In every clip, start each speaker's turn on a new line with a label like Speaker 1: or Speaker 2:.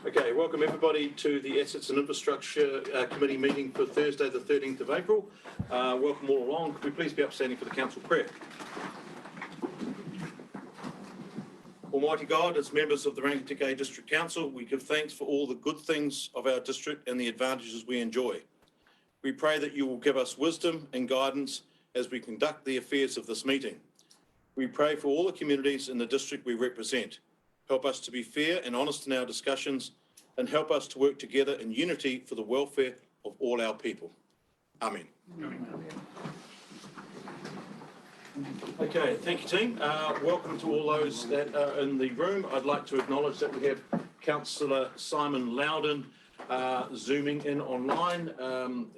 Speaker 1: Okay, welcome everybody to the Assets and Infrastructure Committee meeting for Thursday the 13th of April. Welcome all along. Could we please be upstanding for the Council prayer? Almighty God, as members of the Rangitikei District Council, we give thanks for all the good things of our district and the advantages we enjoy. We pray that you will give us wisdom and guidance as we conduct the affairs of this meeting. We pray for all the communities in the district we represent. Help us to be fair and honest in our discussions and help us to work together in unity for the welfare of all our people. Amen. Okay, thank you team. Welcome to all those that are in the room. I'd like to acknowledge that we have Councillor Simon Loudon zooming in online.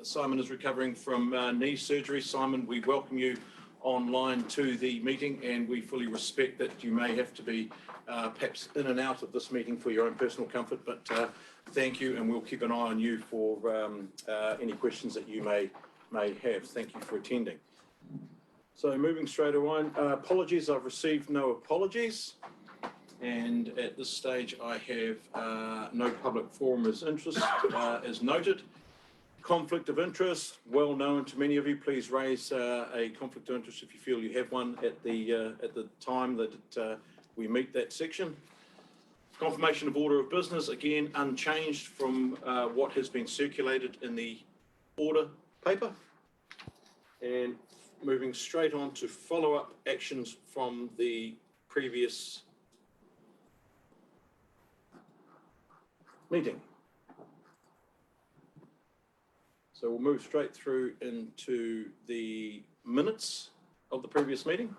Speaker 1: Simon is recovering from knee surgery. Simon, we welcome you online to the meeting, and we fully respect that you may have to be perhaps in and out of this meeting for your own personal comfort, but thank you, and we'll keep an eye on you for any questions that you may have. Thank you for attending. So moving straight away, apologies, I've received no apologies, and at this stage I have no public forum as interest as noted. Conflict of interest, well known to many of you. Please raise a conflict of interest if you feel you have one at the time that we meet that section. Confirmation of order of business, again unchanged from what has been circulated in the order paper. And moving straight on to follow-up actions from the previous meeting. So we'll move straight through into the minutes of the previous meeting.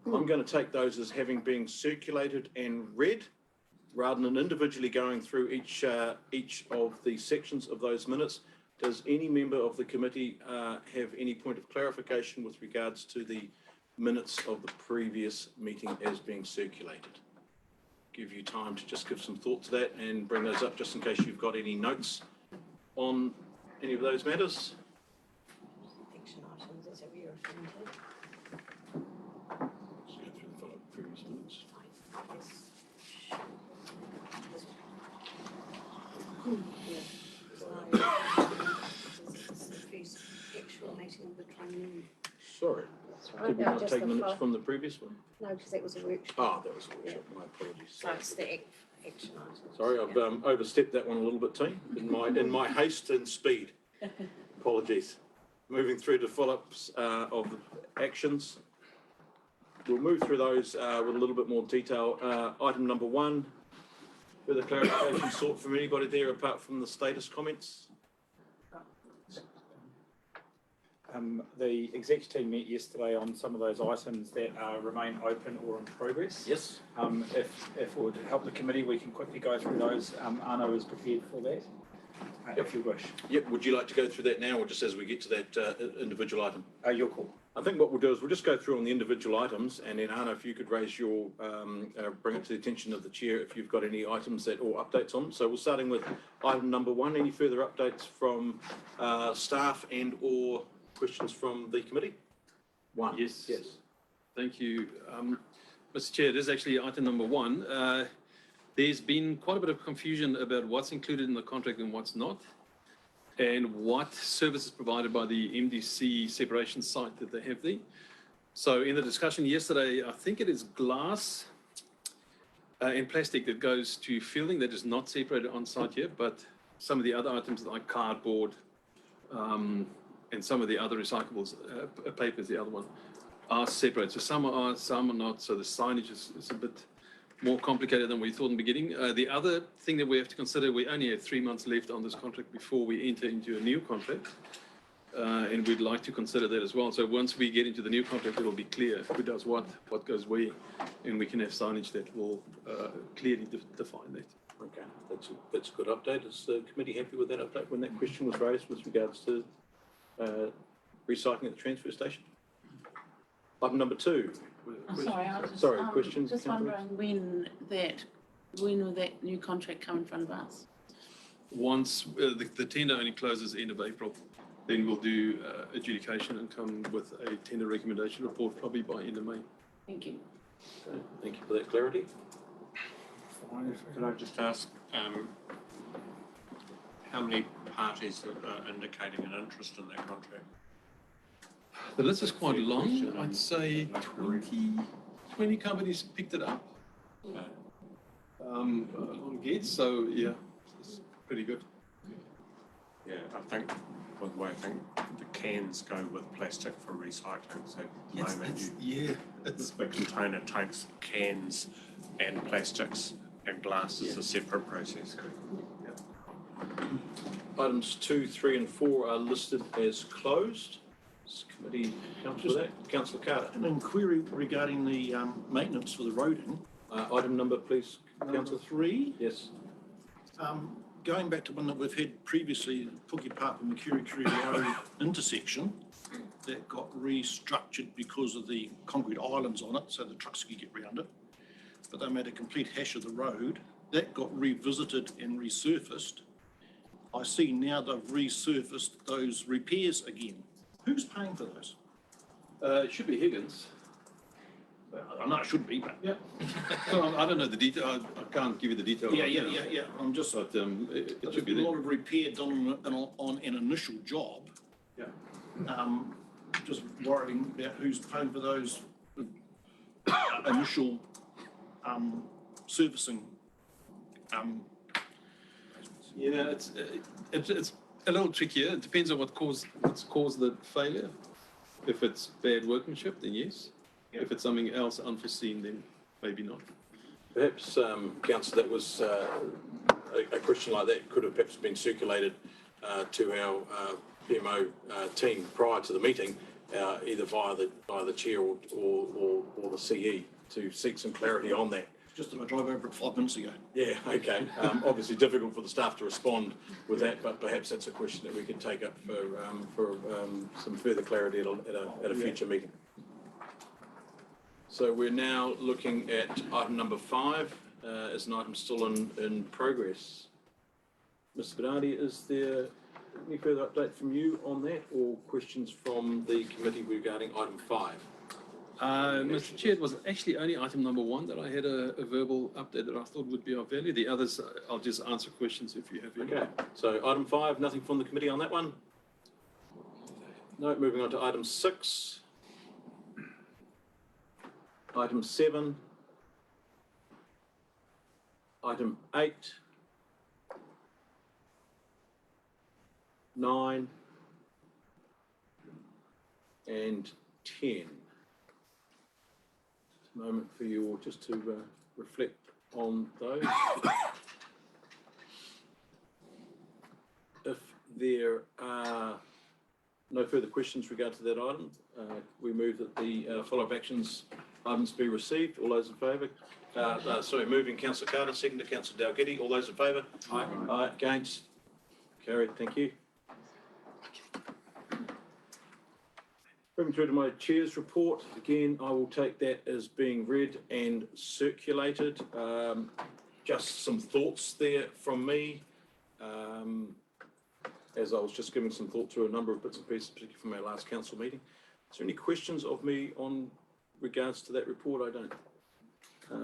Speaker 1: I'm going to take those as having been circulated and read, rather than individually going through each of the sections of those minutes. Does any member of the committee have any point of clarification with regards to the minutes of the previous meeting as being circulated? Give you time to just give some thought to that and bring those up just in case you've got any notes on any of those matters.
Speaker 2: Action items, is that what you're referring to?
Speaker 1: Let's go through the follow-up previous minutes.
Speaker 2: Actual meeting of the training.
Speaker 1: Sorry, did we not take minutes from the previous one?
Speaker 2: No, because that was a workshop.
Speaker 1: Ah, that was a workshop. My apologies.
Speaker 2: So it's the action items.
Speaker 1: Sorry, I've overstepped that one a little bit, team, in my haste and speed. Apologies. Moving through to follow-ups of the actions. We'll move through those with a little bit more detail. Item number 1, further clarification sought from anybody there apart from the status comments?
Speaker 3: The exec team met yesterday on some of those items that remain open or in progress.
Speaker 1: Yes.
Speaker 3: If it would help the committee, we can quickly go through those. Arno is prepared for that, if you wish.
Speaker 1: Yep. Would you like to go through that now, or just as we get to that individual item?
Speaker 3: Your call.
Speaker 1: I think what we'll do is we'll just go through on the individual items, and then Arno, if you could raise your, bring it to the attention of the chair if you've got any items that or updates on. So we're starting with item number 1. Any further updates from staff and or questions from the committee? 1.
Speaker 4: Yes.
Speaker 1: Yes.
Speaker 4: Thank you. Mr. Chair, this is actually item number 1. There's been quite a bit of confusion about what's included in the contract and what's not, and what services provided by the MDC separation site that they have there. So in the discussion yesterday, I think it is glass and plastic that goes to fielding that is not separated on site here, but some of the other items like cardboard, and some of the other recyclables, paper is the other one, are separate. So some are, some are not. So the signage is a bit more complicated than we thought in the beginning. The other thing that we have to consider, we only have 3 months left on this contract before we enter into a new contract. And we'd like to consider that as well. So once we get into the new contract, it'll be clear who does what goes where, and we can have signage that will clearly define that.
Speaker 1: Okay, that's a good update. Is the committee happy with that update when that question was raised with regards to recycling at the transfer station? Item number 2.
Speaker 5: Sorry,
Speaker 1: questions?
Speaker 5: Just wondering when will that new contract come in front of us?
Speaker 4: Once the tender only closes end of April, then we'll do adjudication and come with a tender recommendation report probably by end of May.
Speaker 5: Thank you.
Speaker 1: Okay, thank you for that clarity.
Speaker 6: Can I just ask, how many parties are indicating an interest in that contract?
Speaker 4: The list is quite long. I'd say 20 companies picked it up. On Gates, so yeah, it's pretty good.
Speaker 6: Yeah, I think, by the way, I think the cans go with plastic for recycling, so at the moment the container takes cans and plastics and glass is a separate process.
Speaker 1: Items 2, 3 and 4 are listed as closed. Does committee count for that? Councillor Carter.
Speaker 7: An inquiry regarding the maintenance for the roading.
Speaker 1: Item number, please, Councillor.
Speaker 7: Number 3,
Speaker 1: Yes.
Speaker 7: going back to one that we've had previously, Pookie Park and Makiri Road intersection, that got restructured because of the concrete islands on it, so the trucks could get round it. But they made a complete hash of the road. That got revisited and resurfaced. I see now they've resurfaced those repairs again. Who's paying for those?
Speaker 4: It should be Higgins.
Speaker 7: I know it should be, but
Speaker 4: Yeah. Well, I don't know the detail. I can't give you the detail.
Speaker 7: yeah. I'm just.
Speaker 4: But it
Speaker 7: There's
Speaker 4: should be
Speaker 7: been a lot
Speaker 4: there.
Speaker 7: of repair done on an initial job.
Speaker 4: Yeah.
Speaker 7: Just worrying about who's paying for those initial servicing.
Speaker 4: Yeah, it's a little trickier. It depends on what's caused the failure. If it's bad workmanship, then yes. If it's something else unforeseen, then maybe not.
Speaker 1: Perhaps, Councillor, that was a question like that could have perhaps been circulated to our PMO team prior to the meeting, either via the chair or the CE to seek some clarity on that.
Speaker 7: Just that I drove over it 5 minutes ago.
Speaker 1: Yeah, okay. Obviously difficult for the staff to respond with that, but perhaps that's a question that we could take up for some further clarity at a future meeting. So we're now looking at item number 5 as an item still in progress. Mr. Bernardi, is there any further update from you on that or questions from the committee regarding item 5?
Speaker 4: Mr. Chair, it was actually only item number 1 that I had a verbal update that I thought would be of value. The others, I'll just answer questions if you have any.
Speaker 1: Okay, so item 5, nothing from the committee on that one? No, moving on to item 6. Item 7. Item 8. 9. And 10. Just a moment for you all just to reflect on those. If there are no further questions regard to that item, we move that the follow-up actions items be received. All those in favour? Moving Councillor Carter, second to Councillor Dalgety. All those in favour?
Speaker 3: Aye.
Speaker 1: Aye. Against? Carried. Thank you. Moving through to my chair's report. Again, I will take that as being read and circulated. Just some thoughts there from me. As I was just giving some thought to a number of bits and pieces, particularly from our last council meeting. Is there any questions of me on regards to that report? I don't.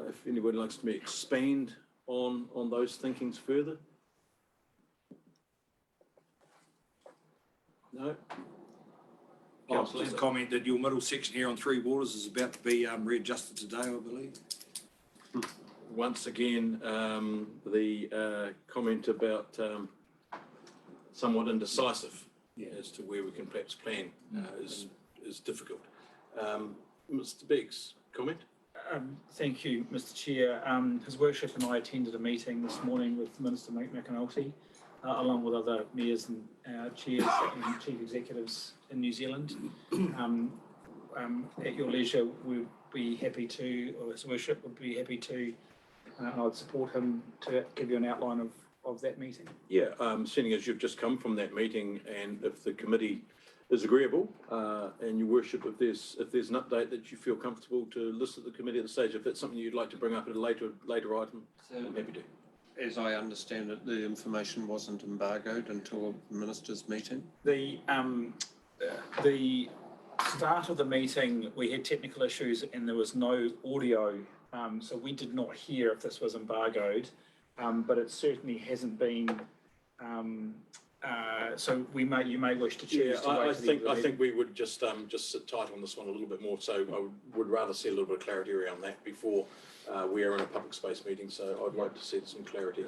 Speaker 1: If anybody likes to expand on those thinkings further. No?
Speaker 8: I'll just comment that your middle section here on Three Waters is about to be readjusted today, I believe.
Speaker 1: Once again, the comment about somewhat indecisive as to where we can perhaps plan is difficult. Mr. Biggs, comment?
Speaker 3: Thank you, Mr. Chair. His Worship and I attended a meeting this morning with Minister McAnulty, along with other mayors and chairs and chief executives in New Zealand. At your leisure, we'd be happy to, or His Worship would be happy to, and I'd support him to give you an outline of that meeting.
Speaker 1: Yeah, seeing as you've just come from that meeting, and if the committee is agreeable, and your worship, if there's an update that you feel comfortable to list at the committee at the stage, if that's something you'd like to bring up at a later item, I'm happy to.
Speaker 6: As I understand it, the information wasn't embargoed until the minister's meeting.
Speaker 3: The start of the meeting, we had technical issues and there was no audio, so we did not hear if this was embargoed, but it certainly hasn't been. So you may wish to choose to wait.
Speaker 1: I think we would just sit tight on this one a little bit more. So I would rather see a little bit of clarity around that before we are in a public space meeting. So I'd like to see some clarity.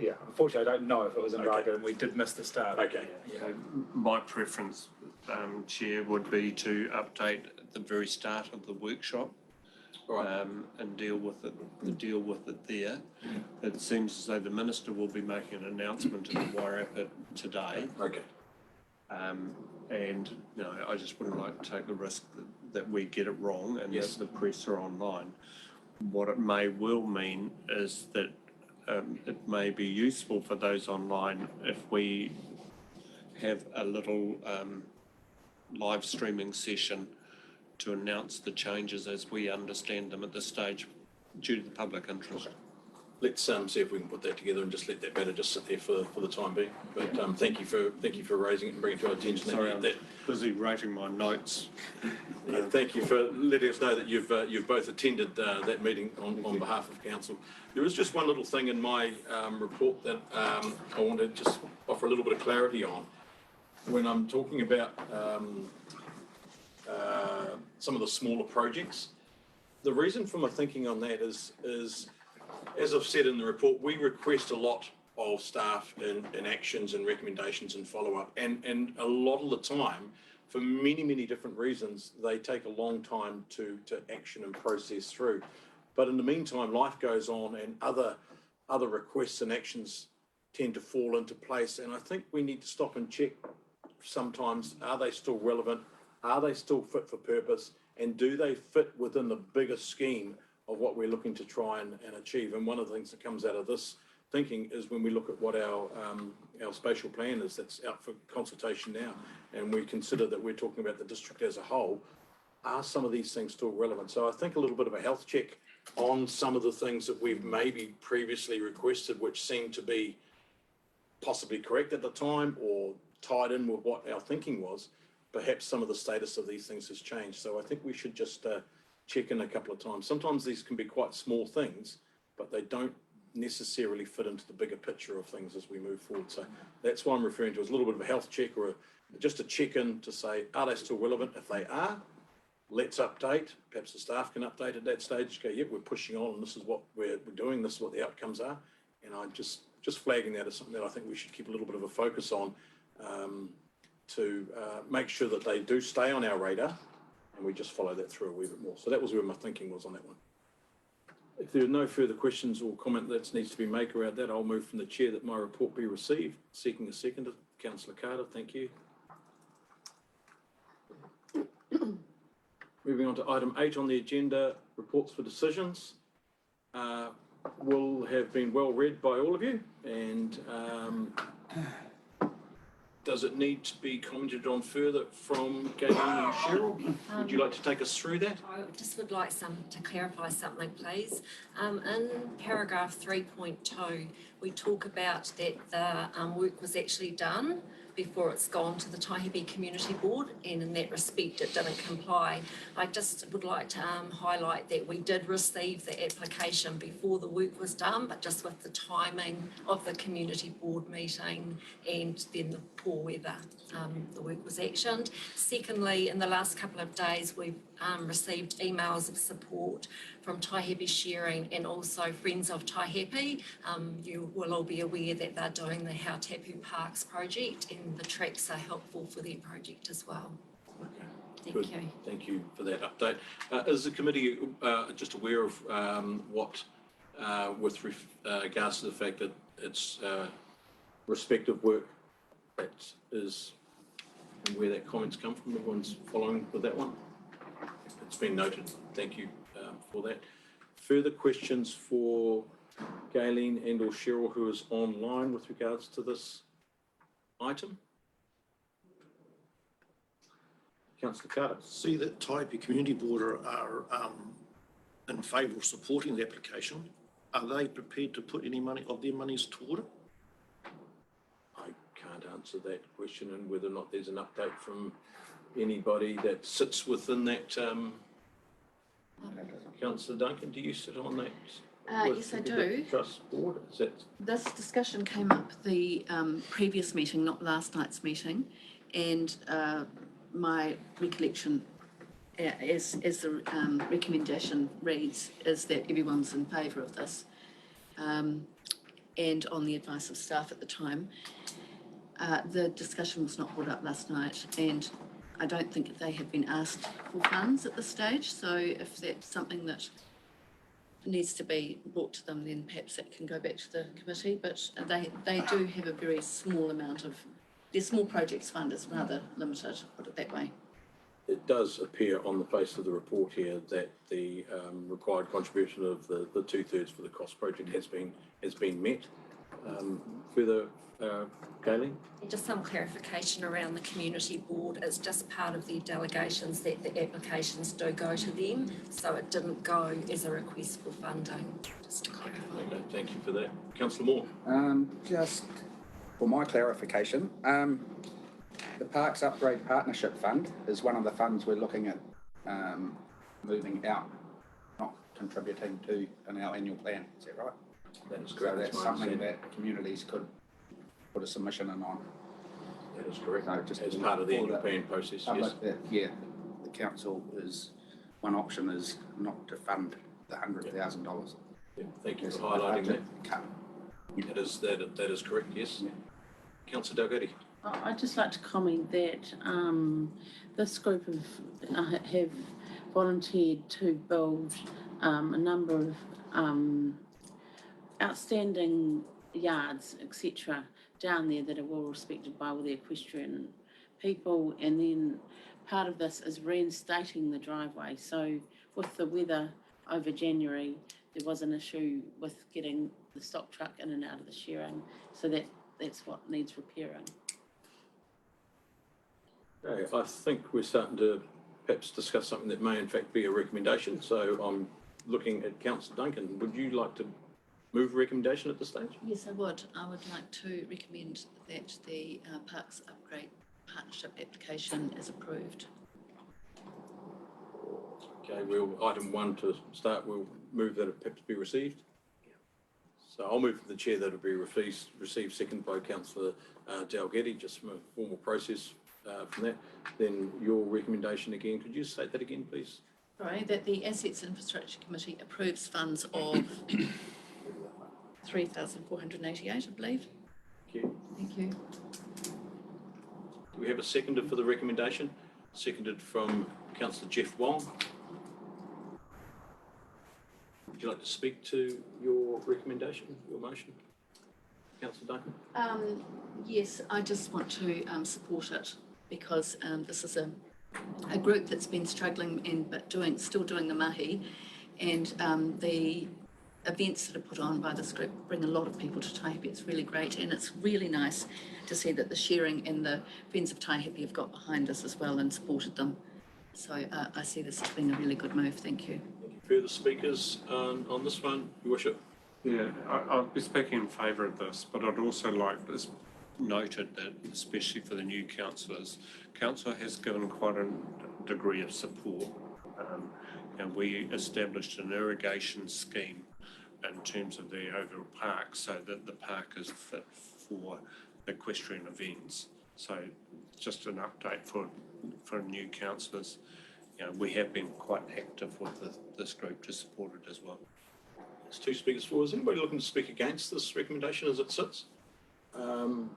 Speaker 3: Yeah, unfortunately, I don't know if it was embargoed,
Speaker 1: Okay.
Speaker 3: and we did miss the start.
Speaker 1: Okay.
Speaker 3: Yeah.
Speaker 6: So my preference, Chair, would be to update at the very start of the workshop.
Speaker 1: All right.
Speaker 6: And deal with it there. It seems as though the Minister will be making an announcement in Wairarapa today.
Speaker 1: Okay.
Speaker 6: And, you know, I just wouldn't like to take the risk that we get it wrong and
Speaker 1: Yes.
Speaker 6: that the press are online. What it may well mean is that it may be useful for those online if we have a little live streaming session to announce the changes as we understand them at this stage due to the public interest.
Speaker 1: Let's see if we can put that together and just let that matter just sit there for the time being. But thank you for raising it and bringing it to our attention.
Speaker 6: Sorry, I'm busy writing my notes.
Speaker 1: Thank you for letting us know that you've both attended that meeting on behalf of council. There is just one little thing in my report that I want to just offer a little bit of clarity on. When I'm talking about some of the smaller projects, the reason for my thinking on that is as I've said in the report, we request a lot of staff in actions and recommendations and follow-up, and a lot of the time, for many different reasons, they take a long time to action and process through. But in the meantime, life goes on and other requests and actions tend to fall into place, and I think we need to stop and check sometimes, are they still relevant? Are they still fit for purpose? And do they fit within the bigger scheme of what we're looking to try and achieve? And one of the things that comes out of this thinking is when we look at what our spatial plan is that's out for consultation now, and we consider that we're talking about the district as a whole, are some of these things still relevant? So I think a little bit of a health check on some of the things that we've maybe previously requested, which seem to be possibly correct at the time or tied in with what our thinking was. Perhaps some of the status of these things has changed. So I think we should just check in a couple of times. Sometimes these can be quite small things, but they don't necessarily fit into the bigger picture of things as we move forward. So that's what I'm referring to as a little bit of a health check or just a check in to say, are they still relevant? If they are, let's update. Perhaps the staff can update at that stage. Go, yep, we're pushing on and this is what we're doing. This is what the outcomes are. And I'm just flagging that as something that I think we should keep a little bit of a focus on to make sure that they do stay on our radar and we just follow that through a wee bit more. So that was where my thinking was on that one. If there are no further questions or comment that needs to be made around that, I'll move from the chair that my report be received. Seeking a second, Councillor Carter, thank you. Moving on to item 8 on the agenda, reports for decisions. Will have been well read by all of you, and does it need to be commented on further from Galen and Cheryl? Would you like to take us through that?
Speaker 2: I just would like to clarify something, please. In paragraph 3.2, we talk about that the work was actually done before it's gone to the Taihepe Community Board, and in that respect it didn't comply. I just would like to highlight that we did receive the application before the work was done, but just with the timing of the Community Board meeting and then the poor weather, the work was actioned. Secondly, in the last couple of days we've received emails of support from Taihepe Sharing and also Friends of Taihepe. You will all be aware that they're doing the Hautapu Parks project, and the tracks are helpful for their project as well.
Speaker 1: Okay.
Speaker 2: Thank you.
Speaker 1: Thank you for that update. Is the committee just aware of what, with regards to the fact that it's respective work that is, and where that comment's come from? Everyone's following with that one? It's been noted. Thank you for that. Further questions for Galen and or Cheryl, who is online with regards to this item? Councillor Carter.
Speaker 7: See that Taipi Community Board are in favour of supporting the application. Are they prepared to put any money of their monies toward it?
Speaker 1: I can't answer that question, and whether or not there's an update from anybody that sits within that, Councillor Duncan, do you sit on that?
Speaker 9: Yes, I do.
Speaker 1: Trust board, is that?
Speaker 9: This discussion came up the previous meeting, not last night's meeting, and my recollection, as the recommendation reads, is that everyone's in favour of this, and on the advice of staff at the time. The discussion was not brought up last night, and I don't think they have been asked for funds at this stage, so if that's something that needs to be brought to them, then perhaps that can go back to the committee, but they do have a very small amount of, their small projects fund is rather limited, put it that way.
Speaker 1: It does appear on the face of the report here that the required contribution of the 2/3 for the cost project has been met. Further, Kayleen?
Speaker 2: Just some clarification around the community board. It's just part of their delegations that the applications do go to them, so it didn't go as a request for funding, just to clarify.
Speaker 1: Okay, thank you for that. Councillor Moore?
Speaker 10: Just for my clarification, the Parks Upgrade Partnership Fund is one of the funds we're looking at moving out, not contributing to in our annual plan. Is that right?
Speaker 1: That is
Speaker 10: So
Speaker 1: correct.
Speaker 10: that's something that communities could put a submission in on.
Speaker 1: That is correct.
Speaker 10: No, just
Speaker 1: As part of the
Speaker 10: for
Speaker 1: annual
Speaker 10: the
Speaker 1: plan process, yes.
Speaker 10: Public, yeah, the council is, one option is not to fund the $100,000.
Speaker 1: Yeah, thank you for highlighting that.
Speaker 10: Cut.
Speaker 1: That is correct, yes.
Speaker 10: Yeah.
Speaker 1: Councillor Dalgety?
Speaker 5: I'd just like to comment that this group have volunteered to build a number of outstanding yards, etc., down there that are well respected by all the equestrian people, and then part of this is reinstating the driveway. So with the weather over January, there was an issue with getting the stock truck in and out of the shearing, so that's what needs repairing.
Speaker 1: Okay, I think we're starting to perhaps discuss something that may in fact be a recommendation. So I'm looking at Councillor Duncan. Would you like to move a recommendation at this stage?
Speaker 9: Yes, I would. I would like to recommend that the Parks Upgrade Partnership application is approved.
Speaker 1: Okay, item 1 to start, we'll move that it perhaps be received. So I'll move for the chair that it be received, second by Councillor Dalgety, just from a formal process from that. Then your recommendation again, could you state that again, please?
Speaker 9: Sorry, that the Assets Infrastructure Committee approves funds of 3,488, I believe.
Speaker 1: Thank you.
Speaker 9: Thank you.
Speaker 1: Do we have a seconder for the recommendation? Seconded from Councillor Jeff Wong. Would you like to speak to your recommendation, your motion? Councillor Duncan?
Speaker 9: Yes, I just want to support it because this is a group that's been struggling but still doing the mahi, and the events that are put on by this group bring a lot of people to Taihape. It's really great, and it's really nice to see that the sharing and the Friends of Taihape have got behind us as well and supported them. So I see this as being a really good move. Thank you.
Speaker 1: Further speakers on this one, Your Worship?
Speaker 6: Yeah, I'll be speaking in favour of this, but I'd also like this noted that, especially for the new councillors, council has given quite a degree of support. And we established an irrigation scheme in terms of the overall park, so that the park is fit for equestrian events. So just an update for new councillors. You know, we have been quite active with this group to support it as well.
Speaker 1: There's 2 speakers for. Is anybody looking to speak against this recommendation as it sits? In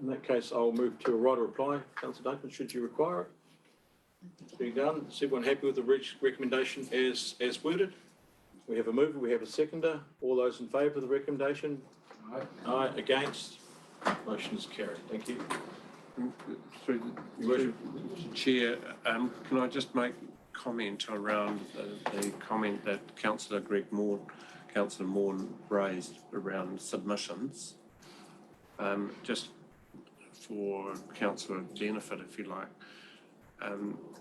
Speaker 1: that case, I'll move to a right of reply. Councillor Duncan, should you require it? Being done. Is everyone happy with the recommendation as worded? We have a mover, we have a seconder. All those in favour of the recommendation? Aye. Aye. Against? Motion is carried. Thank you.
Speaker 6: Through the Chair, can I just make comment around the comment that Councillor Moore raised around submissions? Just for councillor benefit, if you like,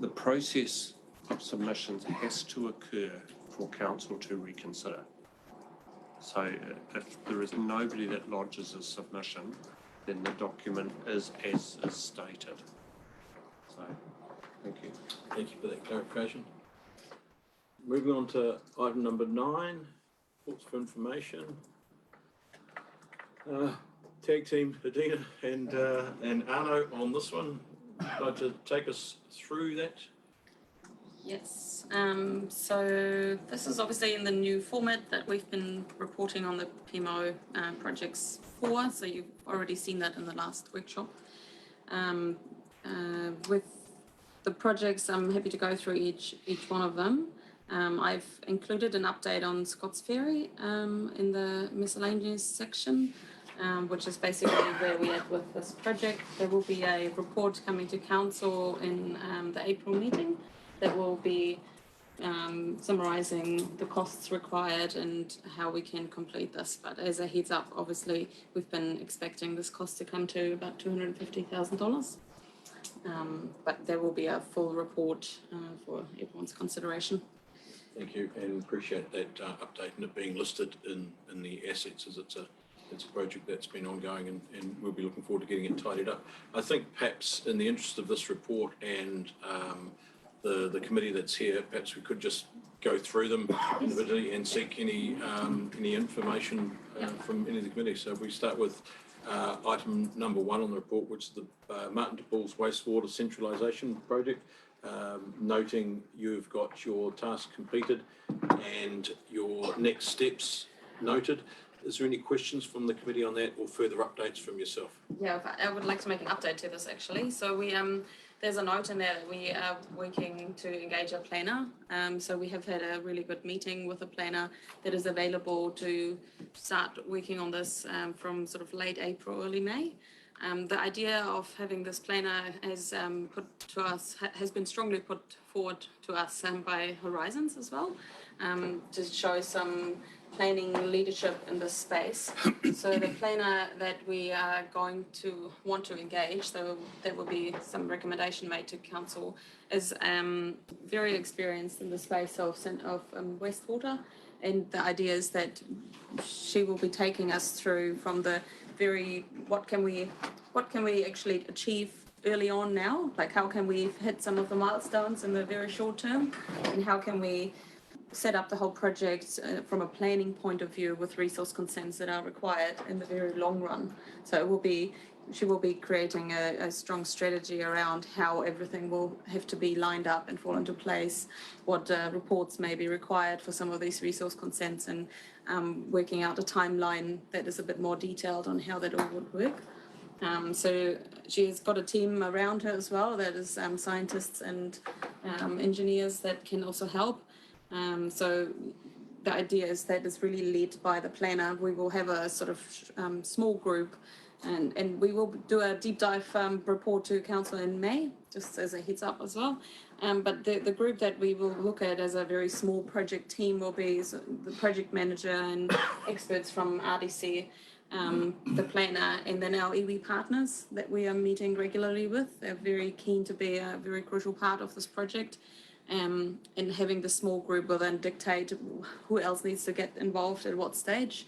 Speaker 6: the process of submissions has to occur for council to reconsider. So if there is nobody that lodges a submission, then the document is as stated. So
Speaker 1: Thank you. Thank you for that clarification. Moving on to item number 9, reports for information. Tag team Adina and Arno on this one. Would you like to take us through that?
Speaker 11: Yes, so this is obviously in the new format that we've been reporting on the PMO projects for, so you've already seen that in the last workshop. With the projects, I'm happy to go through each one of them. I've included an update on Scott's Ferry in the miscellaneous section, which is basically where we are with this project. There will be a report coming to council in the April meeting that will be summarising the costs required and how we can complete this. But as a heads up, obviously, we've been expecting this cost to come to about $250,000. But there will be a full report for everyone's consideration.
Speaker 1: Thank you, and appreciate that update and it being listed in the assets, as it's a project that's been ongoing, and we'll be looking forward to getting it tidied up. I think perhaps in the interest of this report and the committee that's here, perhaps we could just go through them individually and seek any information from any of the committees. So we start with item number 1 on the report, which is the Martin de Bulls wastewater centralisation project. Noting you've got your task completed and your next steps noted. Is there any questions from the committee on that or further updates from yourself?
Speaker 11: Yeah, I would like to make an update to this actually. So we there's a note in there that we are working to engage a planner. So we have had a really good meeting with a planner that is available to start working on this from sort of late April, early May. The idea of having this planner has been strongly put forward to us by Horizons as well, to show some planning leadership in this space. So the planner that we are going to want to engage, so there will be some recommendation made to council, is very experienced in the space of wastewater, and the idea is that she will be taking us through from the very what can we actually achieve early on now, like how can we hit some of the milestones in the very short term, and how can we set up the whole project from a planning point of view with resource consents that are required in the very long run. So she will be creating a strong strategy around how everything will have to be lined up and fall into place, what reports may be required for some of these resource consents, and working out a timeline that is a bit more detailed on how that all would work. So she's got a team around her as well that is scientists and engineers that can also help. So the idea is that it's really led by the planner. We will have a sort of small group, and we will do a deep dive report to council in May, just as a heads up as well. But the group that we will look at as a very small project team will be the project manager and experts from RDC, the planner, and then our iwi partners that we are meeting regularly with. They're very keen to be a very crucial part of this project. And having the small group will then dictate who else needs to get involved at what stage.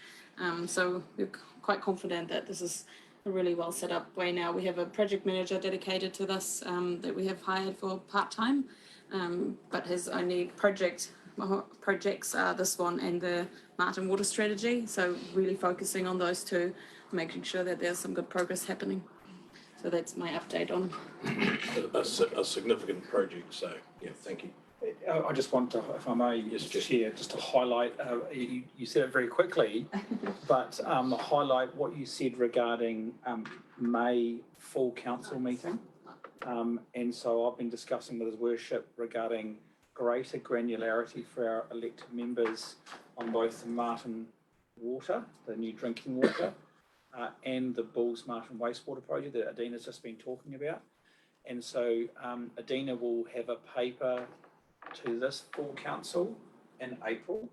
Speaker 11: So we're quite confident that this is a really well set up way now. We have a project manager dedicated to this that we have hired for part-time, but his only projects are this one and the Martin Water Strategy. So really focusing on those two, making sure that there's some good progress happening. So that's my update on
Speaker 1: a significant project. So yeah, thank you.
Speaker 3: I just want to, if I may, Chair, just to highlight, you said it very quickly, but highlight what you said regarding May full council meeting. And so I've been discussing with His Worship regarding greater granularity for our elected members on both the Martin Water, the new drinking water, and the Bulls Martin wastewater project that Adina's just been talking about. And so Adina will have a paper to this full council in April,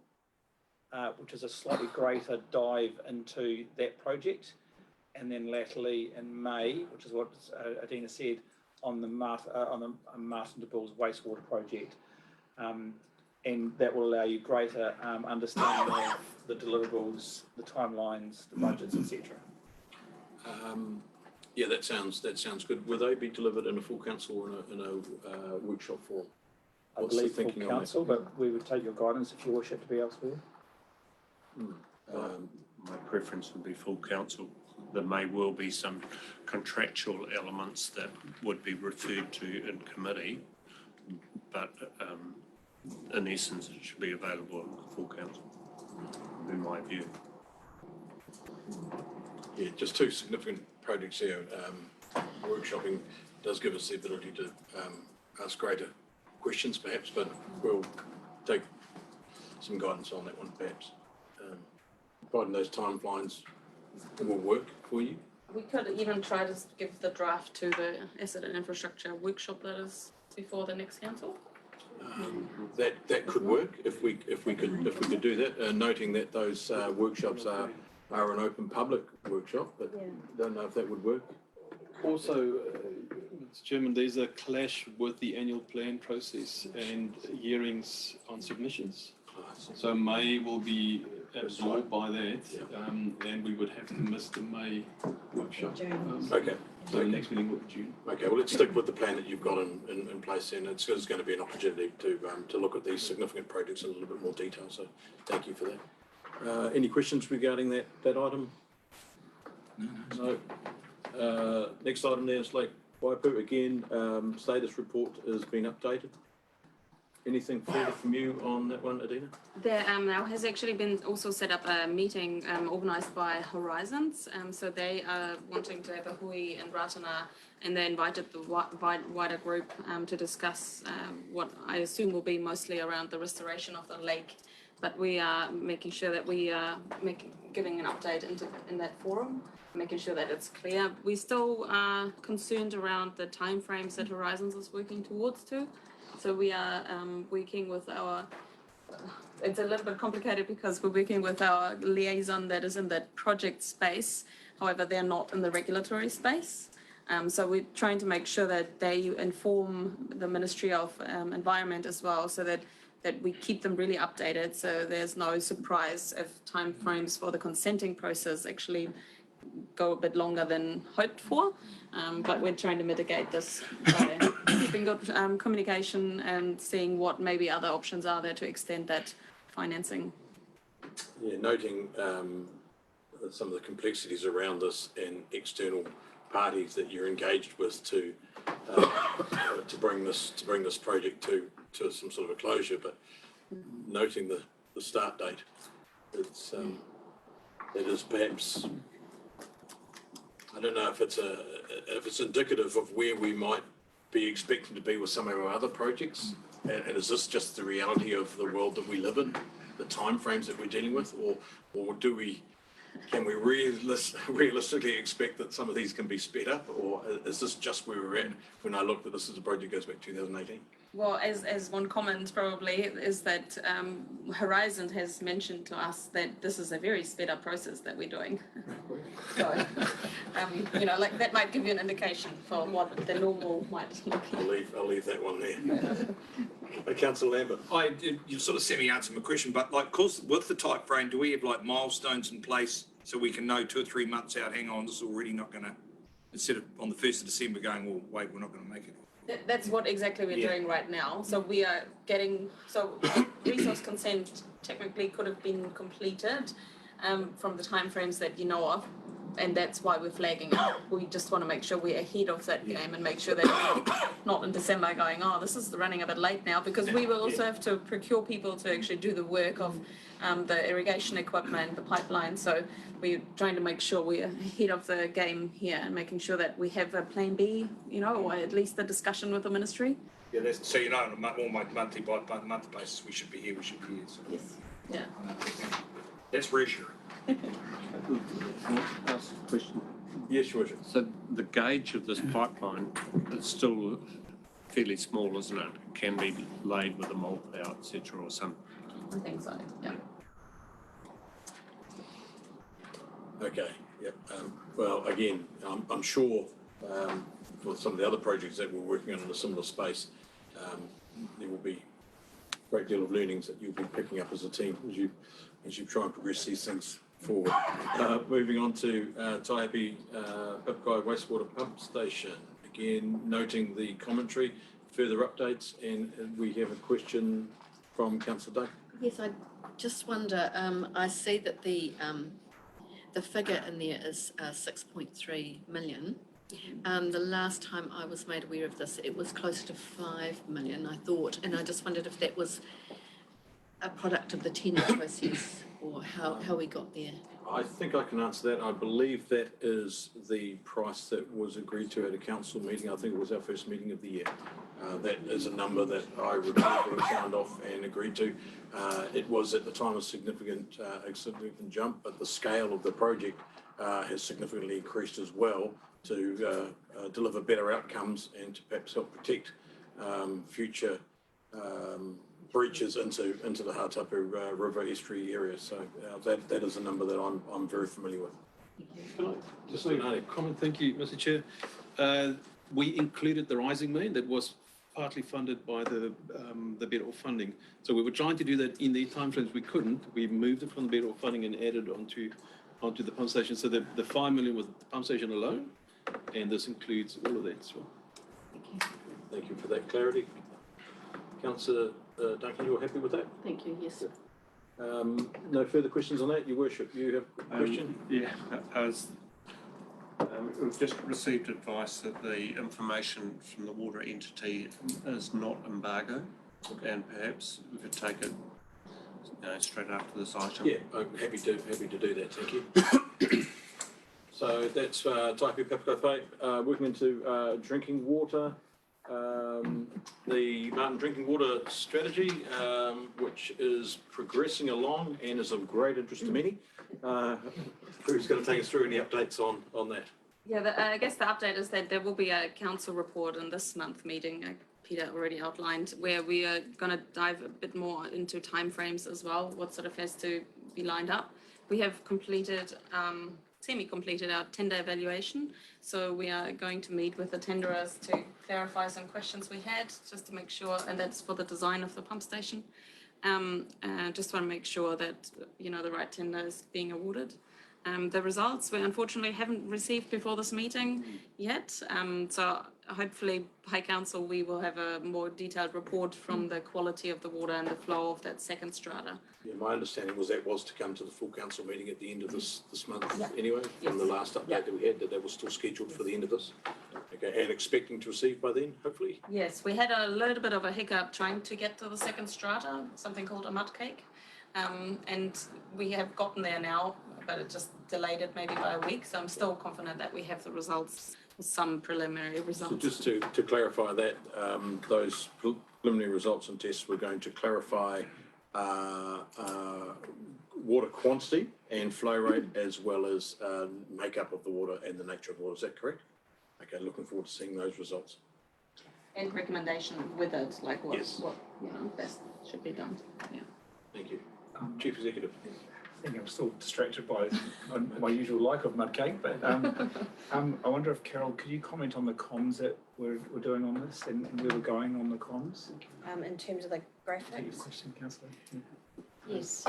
Speaker 3: which is a slightly greater dive into that project. And then latterly in May, which is what Adina said, on the Martin de Bulls wastewater project. And that will allow you greater understanding of the deliverables, the timelines, the budgets, etc.
Speaker 1: Yeah, that sounds good. Will they be delivered in a full council or in a workshop form?
Speaker 3: I
Speaker 1: What's the
Speaker 3: believe full
Speaker 1: thinking on that?
Speaker 3: council, but we would take your guidance if you wish it to be elsewhere.
Speaker 6: My preference would be full council. There may well be some contractual elements that would be referred to in committee, but in essence, it should be available in full council, in my view.
Speaker 1: Yeah, just two significant projects here. Workshopping does give us the ability to ask greater questions perhaps, but we'll take some guidance on that one perhaps. Providing those timelines will work for you.
Speaker 11: We could even try to give the draft to the asset and infrastructure workshop that is before the next council.
Speaker 1: That could work if we could do that, noting that those workshops are an open public workshop, but don't know if that would work.
Speaker 4: Also, Mr. Chairman, there's a clash with the annual plan process and hearings on submissions. So May will be absorbed by that, and we would have to miss the May workshop.
Speaker 1: Okay.
Speaker 4: So the next meeting will be June.
Speaker 1: Okay, well, let's stick with the plan that you've got in place then. It's going to be an opportunity to look at these significant projects in a little bit more detail, so thank you for that. Any questions regarding that item? No. Next item there is Lake Waipu. Again, status report has been updated. Anything further from you on that one, Adina?
Speaker 11: There now has actually been also set up a meeting organised by Horizons. So they are wanting to have a hui in Ratana, and they invited the wider group to discuss what I assume will be mostly around the restoration of the lake. But we are making sure that we are giving an update in that forum, making sure that it's clear. We still are concerned around the timeframes that Horizons is working towards too. So we are working with our, it's a little bit complicated because we're working with our liaison that is in that project space. However, they're not in the regulatory space. So we're trying to make sure that they inform the Ministry of Environment as well, so that we keep them really updated. So there's no surprise if timeframes for the consenting process actually go a bit longer than hoped for. But we're trying to mitigate this by keeping good communication and seeing what maybe other options are there to extend that financing.
Speaker 1: Yeah, noting some of the complexities around this and external parties that you're engaged with to bring this project to some sort of a closure, but noting the start date, it is perhaps, I don't know if it's indicative of where we might be expecting to be with some of our other projects, and is this just the reality of the world that we live in, the timeframes that we're dealing with, or can we realistically expect that some of these can be sped up, or is this just where we're at when I look that this is a project that goes back to 2018?
Speaker 11: Well, as one comment probably is that Horizon has mentioned to us that this is a very sped up process that we're doing. So, like that might give you an indication for what the normal might look like.
Speaker 1: I'll leave that one there. Councillor Lambert.
Speaker 8: You sort of semi-answered my question, but like, cause with the type frame, do we have like milestones in place so we can know 2 or 3 months out, hang on, this is already not going to, instead of on the 1st of December going, well, wait, we're not going to make it.
Speaker 11: That's what exactly we're doing right now. So we are resource consent technically could have been completed from the timeframes that you know of, and that's why we're flagging it. We just want to make sure we're ahead of that game and make sure that we're not in December going, oh, this is running a bit late now, because we will also have to procure people to actually do the work of the irrigation equipment, the pipeline. So we're trying to make sure we're ahead of the game here and making sure that we have a plan B, or at least the discussion with the ministry.
Speaker 8: Yeah, so on a monthly by month basis, we should be here, So.
Speaker 11: Yes. Yeah.
Speaker 8: That's reassuring.
Speaker 6: Ask a question.
Speaker 1: Yes, sure.
Speaker 6: So the gauge of this pipeline is still fairly small, isn't it? It can be laid with a mole plough, etc., or some.
Speaker 11: I think so. Yeah.
Speaker 1: Okay. Yep. Well, again, I'm sure for some of the other projects that we're working on in a similar space, there will be a great deal of learnings that you'll be picking up as a team as you try and progress these things forward. Moving on to Taihape Papakai Wastewater Pump Station. Again, noting the commentary, further updates, and we have a question from Councillor Duncan.
Speaker 9: Yes, I just wonder, I see that the figure in there is 6.3 million. The last time I was made aware of this, it was closer to 5 million, I thought, and I just wondered if that was a product of the tender process or how we got there.
Speaker 1: I think I can answer that. I believe that is the price that was agreed to at a council meeting. I think it was our first meeting of the year. That is a number that I recall being signed off and agreed to. It was at the time a significant jump, but the scale of the project has significantly increased as well to deliver better outcomes and to perhaps help protect future breaches into the Hatapu River estuary area. So that is a number that I'm very familiar with.
Speaker 4: Can I just make a comment? Thank you, Mr. Chair. We included the Rising Main that was partly funded by the Better-Off funding. So we were trying to do that in the timeframes we couldn't. We moved it from the Better-Off funding and added onto the pump station. So the 5 million was the pump station alone, and this includes all of that as well.
Speaker 9: Thank you.
Speaker 1: Thank you for that clarity. Councillor Duncan, you're happy with that?
Speaker 9: Thank you, yes.
Speaker 1: No further questions on that, Your Worship? You have a question?
Speaker 6: We've just received advice that the information from the water entity is not embargoed, and perhaps we could take it straight after this item.
Speaker 1: Yeah, I'm happy to do that. Thank you. So that's Taihape Papakai working into drinking water. The Martin Drinking Water Strategy, which is progressing along and is of great interest to many. Who's going to take us through any updates on that?
Speaker 11: Yeah, I guess the update is that there will be a council report in this month meeting, Peter already outlined, where we are going to dive a bit more into timeframes as well, what sort of has to be lined up. We have completed, semi-completed our tender evaluation, so we are going to meet with the tenderers to clarify some questions we had, just to make sure, and that's for the design of the pump station. Just want to make sure that, the right tender is being awarded. The results we unfortunately haven't received before this meeting yet. So hopefully by council we will have a more detailed report from the quality of the water and the flow of that second strata.
Speaker 1: Yeah, my understanding was that was to come to the full council meeting at the end of this month
Speaker 11: Yeah.
Speaker 1: anyway, from the last update
Speaker 11: Yeah.
Speaker 1: that we had, that was still scheduled for the end of this. Okay, and expecting to receive by then, hopefully?
Speaker 11: Yes, we had a little bit of a hiccup trying to get to the second strata, something called a mud cake. And we have gotten there now, but it just delayed it maybe by a week. So I'm still confident that we have the results, some preliminary
Speaker 1: So
Speaker 11: results.
Speaker 1: just to clarify that, those preliminary results and tests were going to clarify water quantity and flow rate, as well as makeup of the water and the nature of the water. Is that correct? Okay, looking forward to seeing those results.
Speaker 11: And recommendation with it, like what
Speaker 1: Yes.
Speaker 11: best should be done. Yeah.
Speaker 1: Thank you. Chief Executive.
Speaker 3: I think I'm still distracted by my usual like of mud cake, but I wonder if, Carol, could you comment on the comms that we're doing on this and where we're going on the comms?
Speaker 12: In terms of the
Speaker 3: Take your
Speaker 12: graphics,
Speaker 3: question, Councillor.
Speaker 12: yes.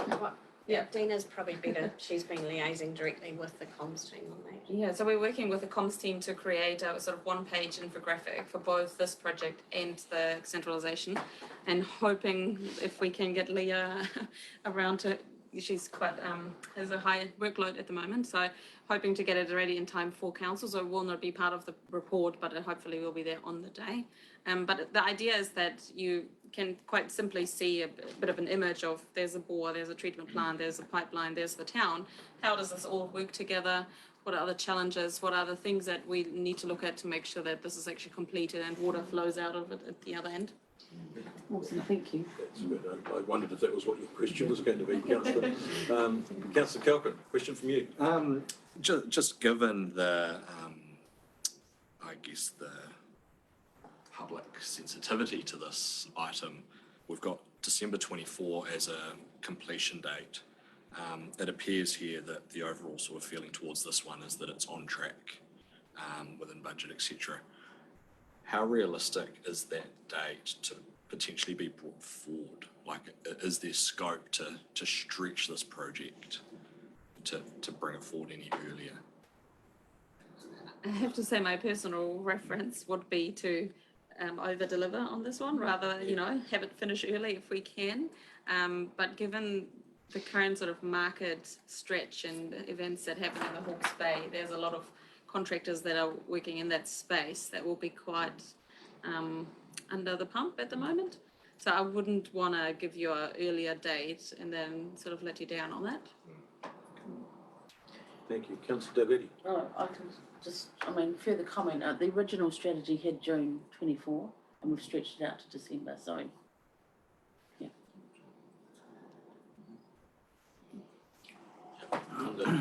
Speaker 12: Dina's probably better. She's been liaising directly with the comms team on that.
Speaker 11: Yeah, so we're working with the comms team to create a sort of one-page infographic for both this project and the centralisation, and hoping if we can get Leah around to, she's quite has a high workload at the moment, so hoping to get it ready in time for council, so it will not be part of the report, but it hopefully will be there on the day. But the idea is that you can quite simply see a bit of an image of there's a bore, there's a treatment plant, there's a pipeline, there's the town. How does this all work together? What are the challenges? What are the things that we need to look at to make sure that this is actually completed and water flows out of it at the other end?
Speaker 5: Awesome, thank you.
Speaker 1: That's good. I wondered if that was what your question was going to be, Councillor. Councillor Kelkin, question from you.
Speaker 13: Just given the, I guess, the public sensitivity to this item, we've got December 24 as a completion date. It appears here that the overall sort of feeling towards this one is that it's on track within budget, etc. How realistic is that date to potentially be brought forward? Like, is there scope to stretch this project to bring it forward any earlier.
Speaker 11: I have to say my personal reference would be to over deliver on this one rather than, have it finish early if we can. But given the current sort of market stretch and events that happen in the Hawke's Bay, there's a lot of contractors that are working in that space that will be quite under the pump at the moment. So I wouldn't want to give you an earlier date and then sort of let you down on that.
Speaker 1: Thank you. Councillor Davitti.
Speaker 5: Oh, I can just, further comment, the original strategy had June 24 and we've stretched it out to December, so, yeah.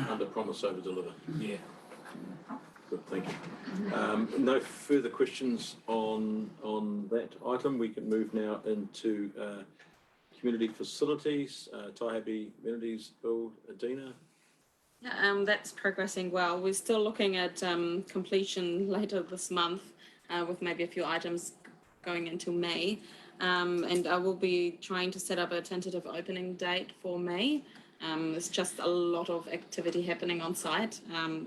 Speaker 1: Under promise, over deliver. Yeah. Good, thank you. No further questions on that item. We can move now into community facilities, Taihape Amenities Build. Adina.
Speaker 11: That's progressing well. We're still looking at completion later this month with maybe a few items going into May. And I will be trying to set up a tentative opening date for May. There's just a lot of activity happening on site.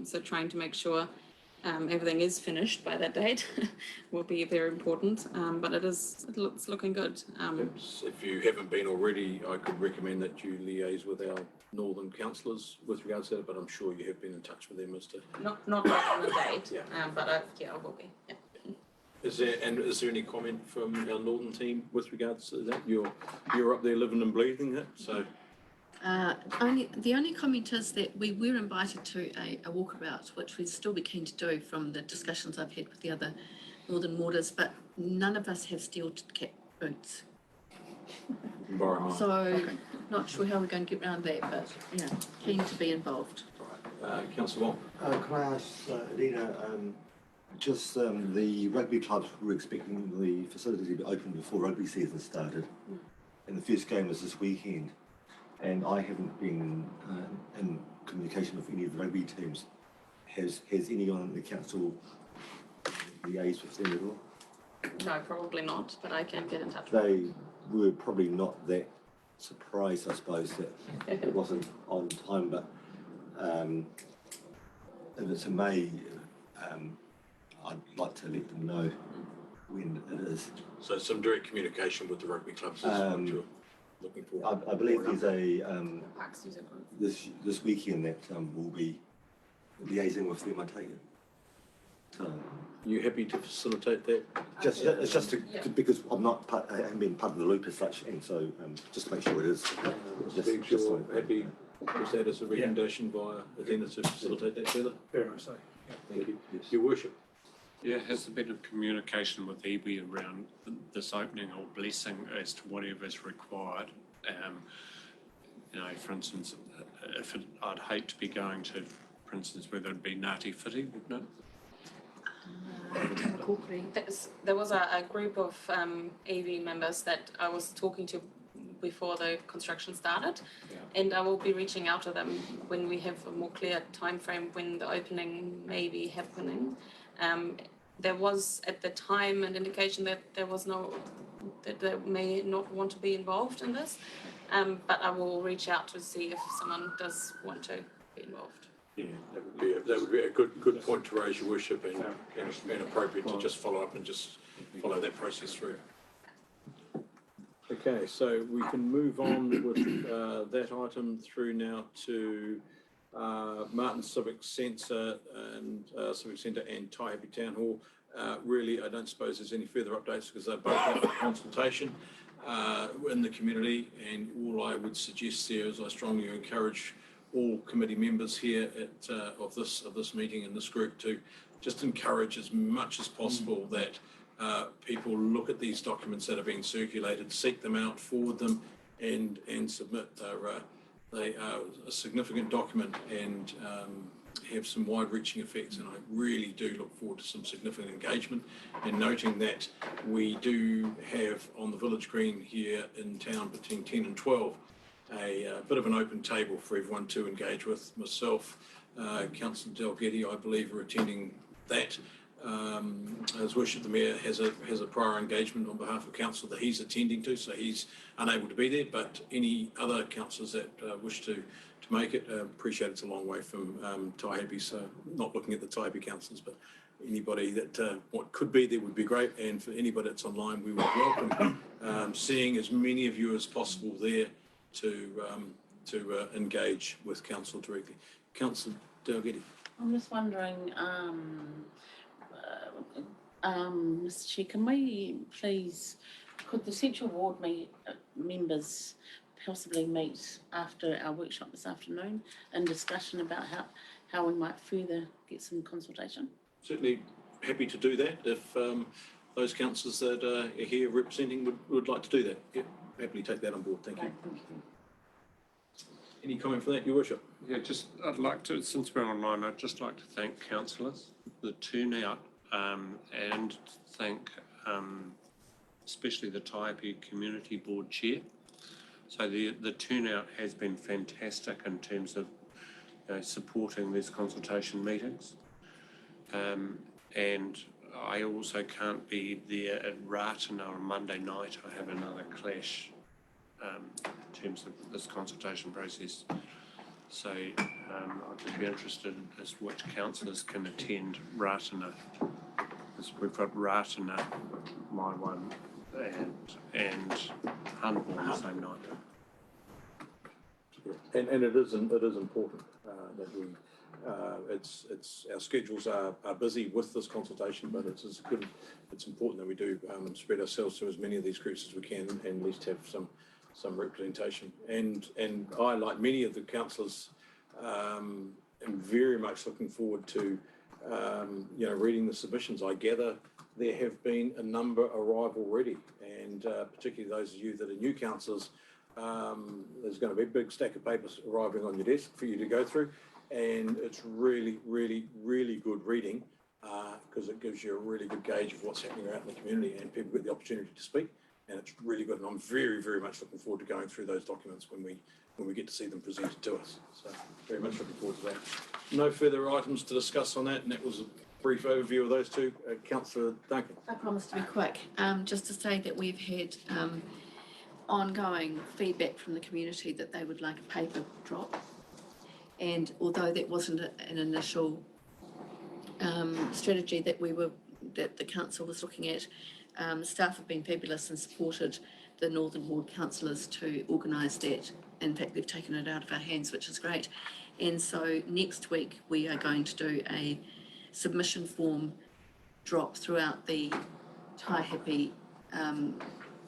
Speaker 11: So trying to make sure everything is finished by that date will be very important. But it's looking good.
Speaker 1: If you haven't been already, I could recommend that you liaise with our Northern councillors with regards to that, but I'm sure you have been in touch with them as to...
Speaker 11: Not on the date, but I will be. Yeah.
Speaker 1: Is there any comment from our Northern team with regards to that? You're up there living and breathing that, so...
Speaker 9: The only comment is that we were invited to a walkabout, which we'd still be keen to do from the discussions I've had with the other Northern Warders, but none of us have steel cap boots. So, not sure how we're going to get around that, but keen to be involved.
Speaker 1: Councillor Wong.
Speaker 14: Can I ask Adina, the rugby clubs were expecting the facilities to be open before rugby season started, and the first game was this weekend, and I haven't been in communication with any of the rugby teams. Has anyone in the council liaised with them at all?
Speaker 11: No, probably not, but I can get in touch.
Speaker 14: They were probably not that surprised, I suppose, that it wasn't on time, but if it's in May, I'd like to let them know when it is.
Speaker 1: So some direct communication with the rugby clubs is what you're looking for?
Speaker 14: I believe there's a this weekend that we'll be liaising with them, I take it.
Speaker 1: You happy to facilitate that?
Speaker 14: It's just because I haven't been part of the loop as such, and so just to make sure it is.
Speaker 1: Happy with that as a recommendation via Adina to facilitate that further?
Speaker 3: Very much so. Yeah.
Speaker 1: Thank you. Your Worship.
Speaker 6: Yeah, has there been a communication with iwi around this opening or blessing as to whatever is required? For instance, I'd hate to be going to, for instance, whether it be Ngāti Whiti, wouldn't it?
Speaker 11: There was a group of EV members that I was talking to before the construction started, and I will be reaching out to them when we have a more clear time frame when the opening may be happening. There was at the time an indication that that they may not want to be involved in this, but I will reach out to see if someone does want to be involved.
Speaker 1: Yeah, that would be a good point to raise, Your Worship, and appropriate to just follow up and just follow that process through. Okay, so we can move on with that item through now to Martin Civic Centre and Taihape Town Hall. Really, I don't suppose there's any further updates because they're both out for consultation in the community, and all I would suggest there is I strongly encourage all committee members here of this meeting and this group to just encourage as much as possible that people look at these documents that are being circulated, seek them out, forward them, and submit. They are a significant document and have some wide-reaching effects, and I really do look forward to some significant engagement, and noting that we do have on the village green here in town between 10 and 12 a bit of an open table for everyone to engage with. Myself, Councillor Dalgety, I believe, are attending that. His Worship the Mayor has a prior engagement on behalf of council that he's attending to, so he's unable to be there, but any other councillors that wish to make it. Appreciate it's a long way from Taihape, so not looking at the Taihape councillors, but anybody that what could be there would be great. And for anybody that's online, we would welcome seeing as many of you as possible there to engage with council directly. Councillor Dalgety.
Speaker 5: I'm just wondering, Mr. Chair, can we please, could the Central Ward members possibly meet after our workshop this afternoon in discussion about how we might further get some consultation?
Speaker 1: Certainly happy to do that if those councillors that are here representing would like to do that. Yeah, happily take that on board. Thank you.
Speaker 5: Thank you.
Speaker 1: Any comment for that, Your Worship?
Speaker 6: Yeah, I'd like to, since we're online, I'd just like to thank councillors, the turnout, and thank especially the Taihape Community Board Chair. So the turnout has been fantastic in terms of supporting these consultation meetings. And I also can't be there at Ratana on Monday night. I have another clash in terms of this consultation process. So I'd be interested as which councillors can attend Ratana. Because we've got Ratana, my one, and Hunter on the same night.
Speaker 1: And it is important that we our schedules are busy with this consultation, but it's important that we do spread ourselves to as many of these groups as we can and at least have some representation. And I, like many of the councillors, am very much looking forward to reading the submissions. I gather there have been a number arrive already, and particularly those of you that are new councillors, there's going to be a big stack of papers arriving on your desk for you to go through, and it's really, really, really good reading because it gives you a really good gauge of what's happening around in the community, and people get the opportunity to speak, and it's really good. And I'm very, very much looking forward to going through those documents when we get to see them presented to us. So very much looking forward to that. No further items to discuss on that, and that was a brief overview of those two. Councillor Duncan.
Speaker 9: I promise to be quick. Just to say that we've had ongoing feedback from the community that they would like a paper drop. And although that wasn't an initial strategy that the council was looking at, staff have been fabulous and supported the Northern Ward councillors to organise that. In fact, they've taken it out of our hands, which is great. And so next week we are going to do a submission form drop throughout the Taihape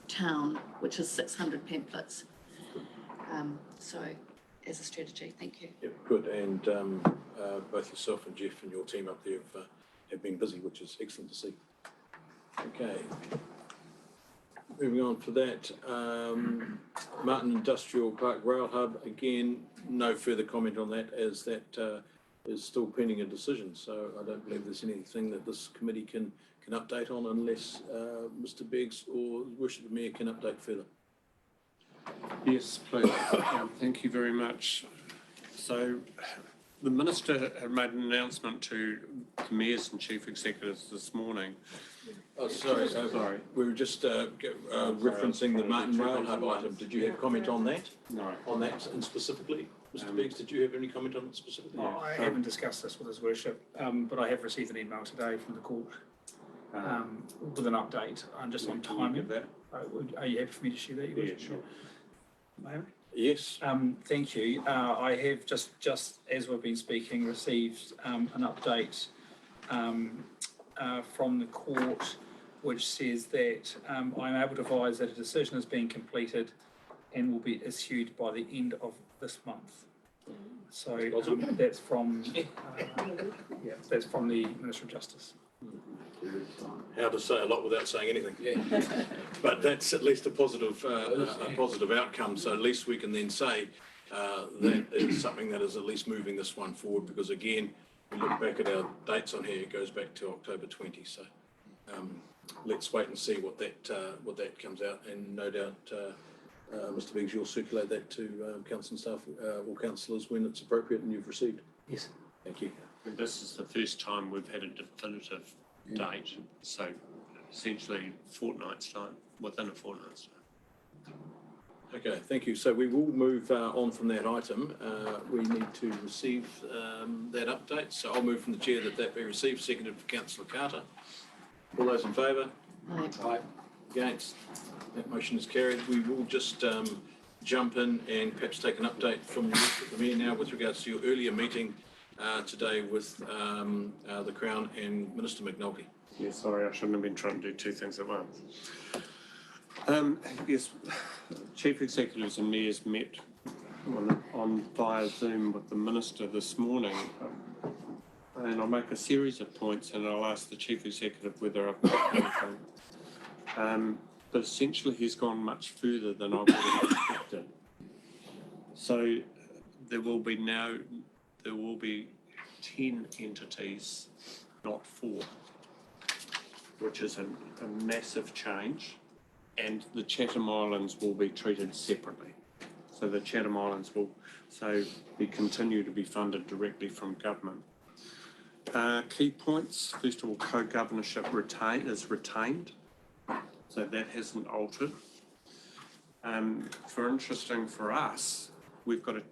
Speaker 9: town, which is 600 pamphlets. So as a strategy, thank you.
Speaker 1: Yep, good. And both yourself and Jeff and your team up there have been busy, which is excellent to see. Okay. Moving on for that, Martin Industrial Park Rail Hub, again, no further comment on that as that is still pending a decision. So I don't believe there's anything that this committee can update on unless Mr. Beggs or Worship the Mayor can update further.
Speaker 6: Yes, please. Thank you very much. So the Minister had made an announcement to the mayors and chief executives this morning.
Speaker 1: Oh, sorry. We were just referencing the Martin Rail Hub item. Did you have comment on that?
Speaker 6: No.
Speaker 1: On that and specifically? Mr. Beggs, did you have any comment on it specifically?
Speaker 3: I haven't discussed this with His Worship, but I have received an email today from the court with an update just on timing. Are you happy for me to share that?
Speaker 6: Yeah, sure.
Speaker 1: Yes.
Speaker 3: Thank you. I have just as we've been speaking, received an update from the court, which says that I'm able to advise that a decision is being completed and will be issued by the end of this month. So that's from that's from the Minister of Justice.
Speaker 1: How to say a lot without saying anything. Yeah. But that's at least a positive outcome. So at least we can then say that is something that is at least moving this one forward. Because again, we look back at our dates on here, it goes back to October 20. So let's wait and see what that comes out. And no doubt, Mr. Biggs, you'll circulate that to council and staff or councillors when it's appropriate and you've received.
Speaker 3: Yes.
Speaker 1: Thank you.
Speaker 6: This is the first time we've had a definitive date, so essentially within a fortnight's time.
Speaker 1: Okay, thank you. So we will move on from that item. We need to receive that update. So I'll move from the chair that that be received, seconded for councillor Carter. All those in favour?
Speaker 10: Aye.
Speaker 1: Against? That motion is carried. We will just jump in and perhaps take an update from the Mayor now with regards to your earlier meeting today with the Crown and Minister McNulty.
Speaker 6: Yeah, sorry, I shouldn't have been trying to do two things at once. Yes, Chief Executives and Mayors met on via Zoom with the Minister this morning. And I'll make a series of points and I'll ask the Chief Executive whether I've got anything. But essentially he's gone much further than I would have expected. So there will be 10 entities, not 4, which is a massive change. And the Chatham Islands will be treated separately. So the Chatham Islands will continue to be funded directly from government. Key points, first of all, co-governorship is retained. So that hasn't altered. Interesting for us, we've got a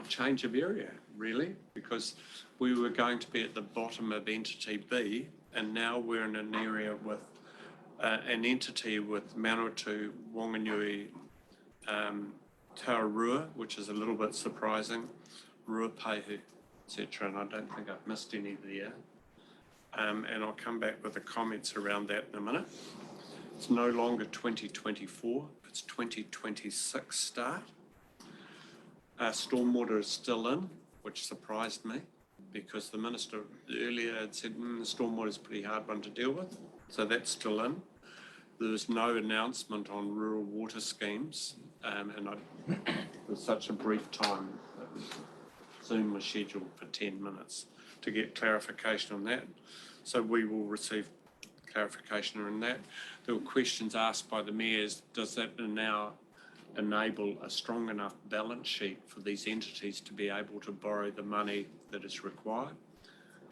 Speaker 6: change of area, really, because we were going to be at the bottom of entity B, and now we're in an area with an entity with Manawatu, Wanganui, Taurua, which is a little bit surprising, Ruapehu, etc. And I don't think I've missed any there. And I'll come back with the comments around that in a minute. It's no longer 2024, it's 2026 start. Stormwater is still in, which surprised me because the Minister earlier had said the stormwater is a pretty hard one to deal with. So that's still in. There's no announcement on rural water schemes, and there's such a brief time. Zoom was scheduled for 10 minutes to get clarification on that. So we will receive clarification on that. There were questions asked by the mayors, does that now enable a strong enough balance sheet for these entities to be able to borrow the money that is required?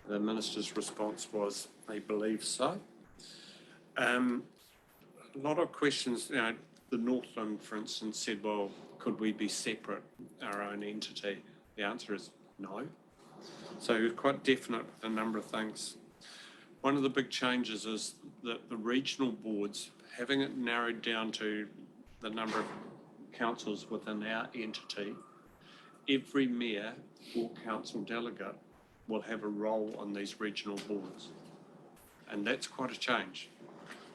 Speaker 6: The Minister's response was, they believe so. A lot of questions, the Northland, for instance, said, well, could we be separate, our own entity? The answer is no. So quite definite with a number of things. One of the big changes is that the regional boards, having it narrowed down to the number of councils within our entity, every mayor or council delegate will have a role on these regional boards. And that's quite a change.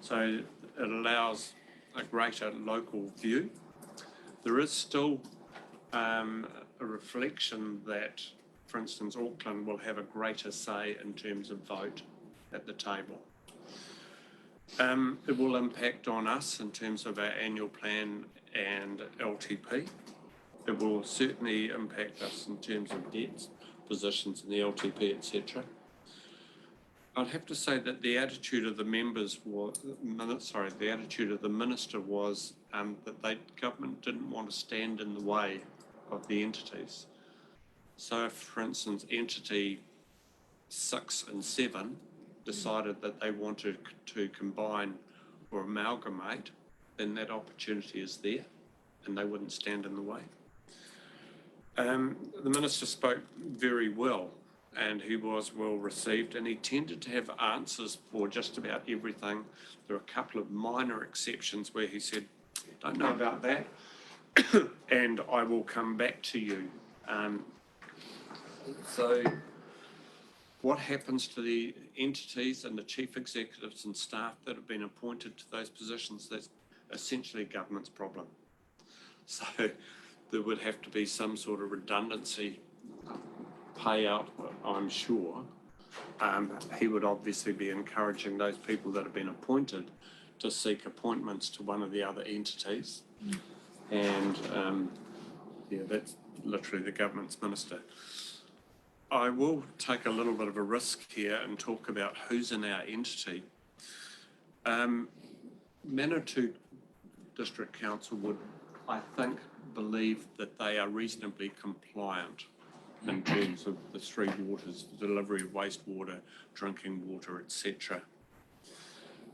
Speaker 6: So it allows a greater local view. There is still a reflection that, for instance, Auckland will have a greater say in terms of vote at the table. It will impact on us in terms of our annual plan and LTP. It will certainly impact us in terms of debt positions in the LTP, etc. I'd have to say that the attitude of the members was, the attitude of the minister was that government didn't want to stand in the way of the entities. So if, for instance, entity 6 and 7 decided that they wanted to combine or amalgamate, then that opportunity is there and they wouldn't stand in the way. The minister spoke very well and he was well received and he tended to have answers for just about everything. There are a couple of minor exceptions where he said, don't know about that and I will come back to you. So what happens to the entities and the chief executives and staff that have been appointed to those positions? That's essentially government's problem. So there would have to be some sort of redundancy payout, I'm sure. He would obviously be encouraging those people that have been appointed to seek appointments to one of the other entities. And that's literally the government's minister. I will take a little bit of a risk here and talk about who's in our entity. Manawatu District Council would, I think, believe that they are reasonably compliant in terms of the three waters, delivery of wastewater, drinking water, etc.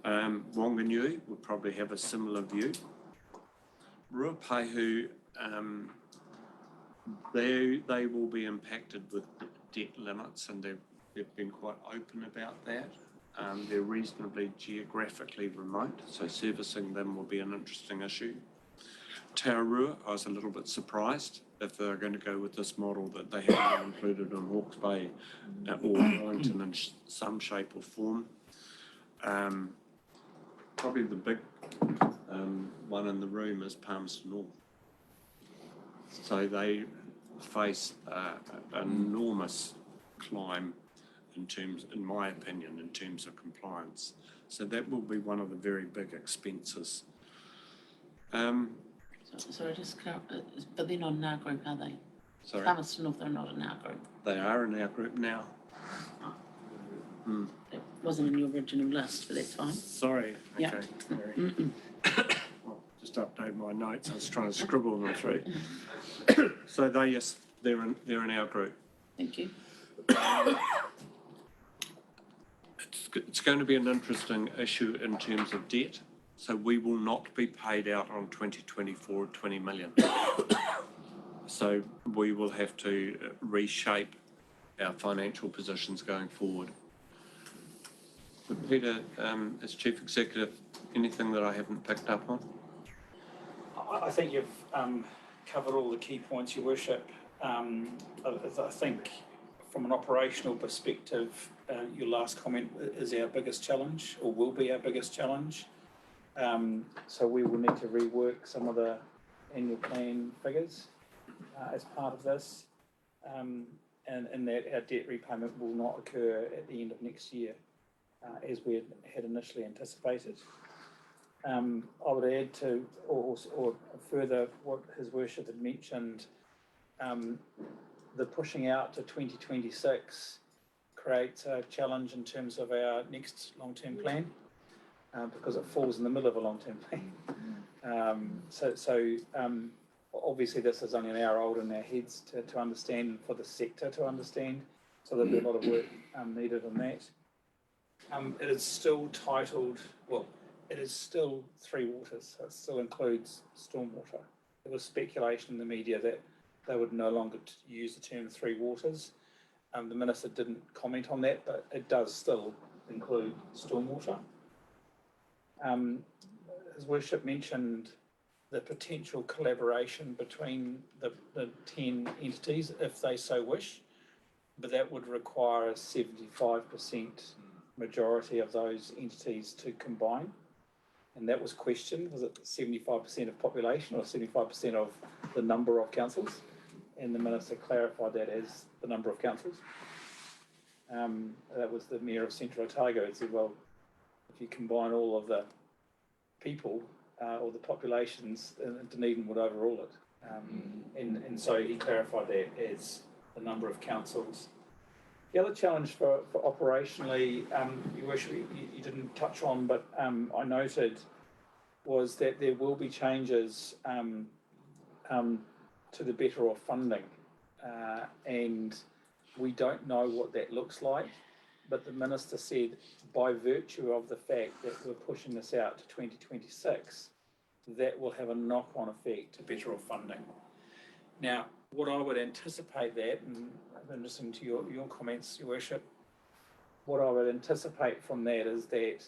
Speaker 6: Wanganui would probably have a similar view. Ruapehu, they will be impacted with debt limits, and they've been quite open about that. They're reasonably geographically remote, so servicing them will be an interesting issue. Taurua, I was a little bit surprised if they're going to go with this model that they haven't included in Hawke's Bay or Wellington in some shape or form. Probably the big one in the room is Palmerston North. So they face an enormous climb in my opinion, in terms of compliance. So that will be one of the very big expenses.
Speaker 5: Sorry, but they're not in our group, are they?
Speaker 6: Sorry?
Speaker 5: Palmerston North are not in our group.
Speaker 6: They are in our group now.
Speaker 5: It wasn't in your original list, but that's fine.
Speaker 6: Sorry.
Speaker 5: Yeah.
Speaker 6: Okay. Well, just update my notes. I was trying to scribble them through. So they're in our group.
Speaker 5: Thank you.
Speaker 6: It's going to be an interesting issue in terms of debt. So we will not be paid out on 2024 20 million. So we will have to reshape our financial positions going forward. But Peter, as Chief Executive, anything that I haven't picked up on?
Speaker 3: I think you've covered all the key points, Your Worship. I think from an operational perspective, your last comment is our biggest challenge, or will be our biggest challenge. So we will need to rework some of the annual plan figures as part of this, and that our debt repayment will not occur at the end of next year, as we had initially anticipated. I would add to, or further what His Worship had mentioned, the pushing out to 2026 creates a challenge in terms of our next long-term plan, because it falls in the middle of a long-term plan. So obviously this is only an hour old in our heads to understand, and for the sector to understand, so there'll be a lot of work needed on that. It is still titled, well, it is still Three Waters, so it still includes stormwater. There was speculation in the media that they would no longer use the term Three Waters. The Minister didn't comment on that, but it does still include stormwater. His Worship mentioned the potential collaboration between the 10 entities, if they so wish, but that would require a 75% majority of those entities to combine. And that was questioned, was it 75% of population or 75% of the number of councils? And the Minister clarified that as the number of councils. That was the Mayor of Central Otago. He said, well, if you combine all of the people or the populations, Dunedin would overrule it. And so he clarified that as the number of councils. The other challenge for operationally, Your Worship, you didn't touch on, but I noted, was that there will be changes to the Better Off funding, and we don't know what that looks like, but the Minister said by virtue of the fact that we're pushing this out to 2026, that will have a knock-on effect to Better Off funding. Now, what I would anticipate that, and I've been listening to your comments, Your Worship, what I would anticipate from that is that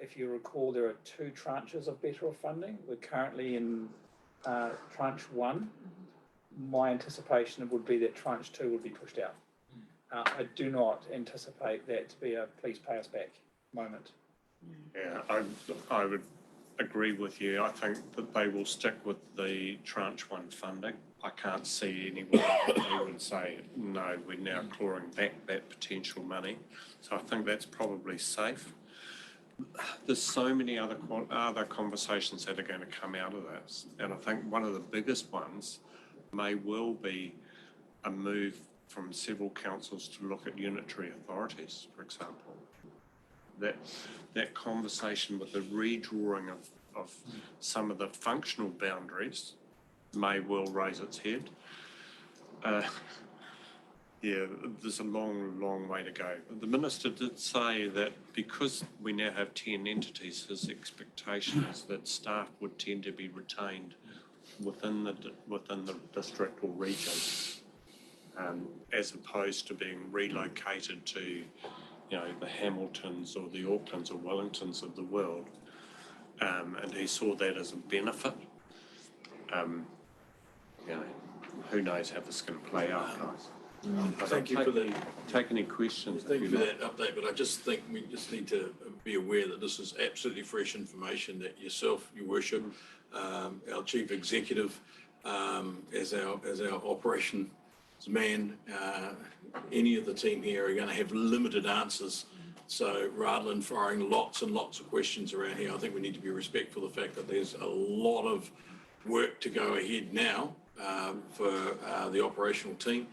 Speaker 3: if you recall, there are two tranches of Better Off funding. We're currently in tranche 1. My anticipation would be that tranche 2 would be pushed out. I do not anticipate that to be a please pay us back moment.
Speaker 6: Yeah, I would agree with you. I think that they will stick with the tranche 1 funding. I can't see anyone who would say, no, we're now clawing back that potential money. So I think that's probably safe. There's so many other conversations that are going to come out of this. And I think one of the biggest ones may well be a move from several councils to look at unitary authorities, for example. That conversation with the redrawing of some of the functional boundaries may well raise its head. Yeah, there's a long way to go. The Minister did say that because we now have 10 entities, his expectation is that staff would tend to be retained within the district or region, as opposed to being relocated to, you know, the Hamiltons or the Aucklands or Wellingtons of the world. And he saw that as a benefit. You know, who knows how this is going to play out, guys.
Speaker 1: Thank you for that.
Speaker 6: Take any questions.
Speaker 1: Thank you for that update, but I just think we just need to be aware that this is absolutely fresh information that yourself, Your Worship, our Chief Executive, as our operations man, any of the team here are going to have limited answers. So rather than firing lots and lots of questions around here, I think we need to be respectful of the fact that there's a lot of work to go ahead now for the operational team.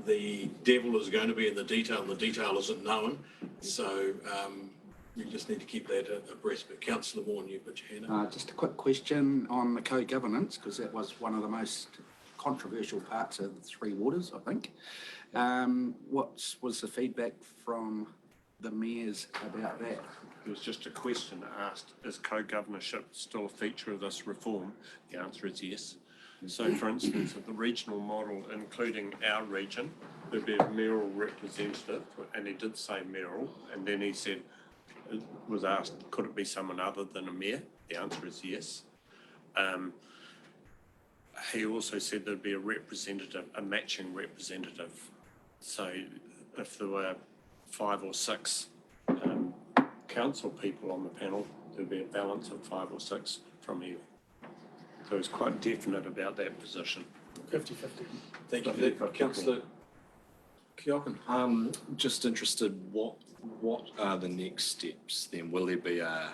Speaker 1: The devil is going to be in the detail, and the detail isn't known. So we just need to keep that abreast. But Councillor Moore, you put your hand up.
Speaker 10: Just a quick question on the co-governance, because that was one of the most controversial parts of the Three Waters, I think. What was the feedback from the mayors about that?
Speaker 6: It was just a question asked, is co-governorship still a feature of this reform? The answer is yes. So for instance, of the regional model, including our region, there'd be a mayoral representative, and he did say mayoral, and then he said, it was asked, could it be someone other than a mayor? The answer is yes. He also said there'd be a representative, a matching representative. So if there were 5 or 6 council people on the panel, there'd be a balance of 5 or 6 from you. So he's quite definite about that position.
Speaker 3: 50-50.
Speaker 1: Thank you for that. Councillor Keokin.
Speaker 13: Just interested, what are the next steps then? Will there be a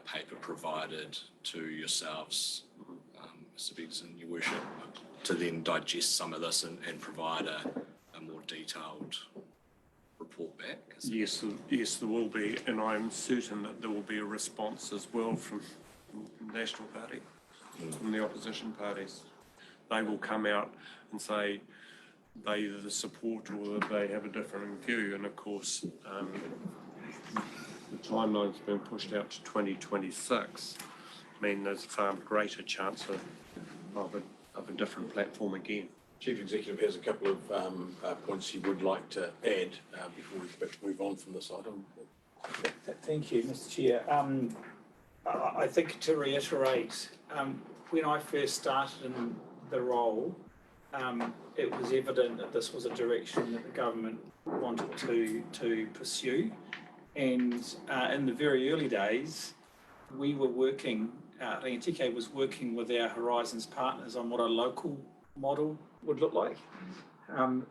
Speaker 13: paper provided to yourselves, Mr. Biggs and Your Worship, to then digest some of this and provide a more detailed report back?
Speaker 6: Yes, there will be, and I'm certain that there will be a response as well from the National Party, from the opposition parties. They will come out and say they either support or they have a different view, and of course the timeline's been pushed out to 2026. I mean, there's a far greater chance of a different platform again.
Speaker 1: Chief Executive has a couple of points he would like to add before we move on from this item.
Speaker 3: Thank you, Mr. Chair. I think to reiterate, when I first started in the role, it was evident that this was a direction that the government wanted to pursue. And in the very early days, we were working, Rangitikei was working with our Horizons partners on what a local model would look like.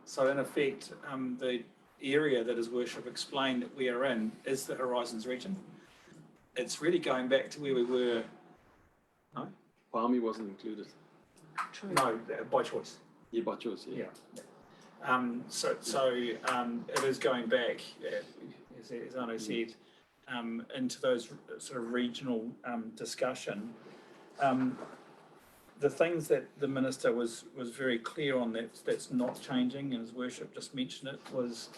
Speaker 3: So in effect, the area that His Worship explained that we are in is the Horizons region. It's really going back to where we were. No?
Speaker 4: Palmy wasn't included.
Speaker 3: True. No, by choice.
Speaker 4: Yeah, by choice, yeah.
Speaker 3: So it is going back, as Arno said, into those sort of regional discussion. The things that the Minister was very clear on that's not changing, and His Worship just mentioned it, was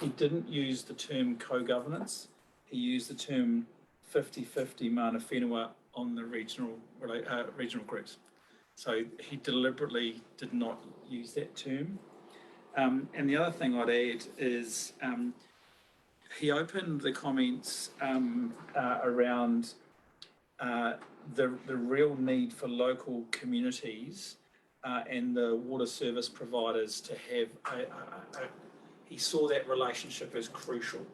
Speaker 3: he didn't use the term co-governance. He used the term 50-50 mana whenua on the regional groups. So he deliberately did not use that term. And the other thing I'd add is he opened the comments around the real need for local communities and the water service providers to have he saw that relationship as crucial,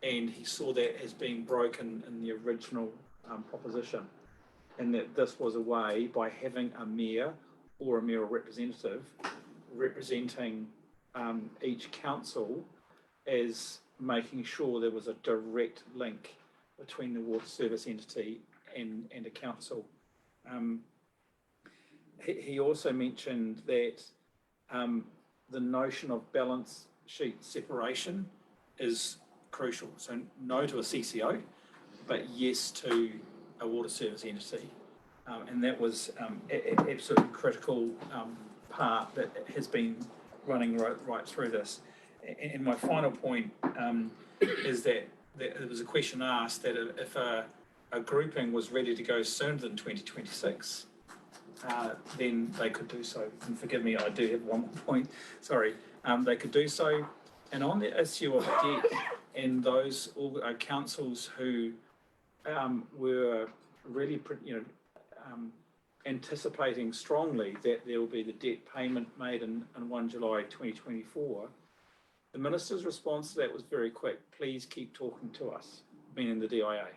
Speaker 3: and he saw that as being broken in the original proposition, and that this was a way, by having a mayor or a mayoral representative representing each council, as making sure there was a direct link between the water service entity and a council. He also mentioned that the notion of balance sheet separation is crucial. So no to a CCO, but yes to a water service entity. And that was absolutely critical part that has been running right through this. And my final point is that there was a question asked that if a grouping was ready to go sooner than 2026, then they could do so. And forgive me, I do have one more point. Sorry, they could do so. And on the issue of debt and those councils who were really, anticipating strongly that there will be the debt payment made in 1 July 2024, the Minister's response to that was very quick. Please keep talking to us, meaning the DIA.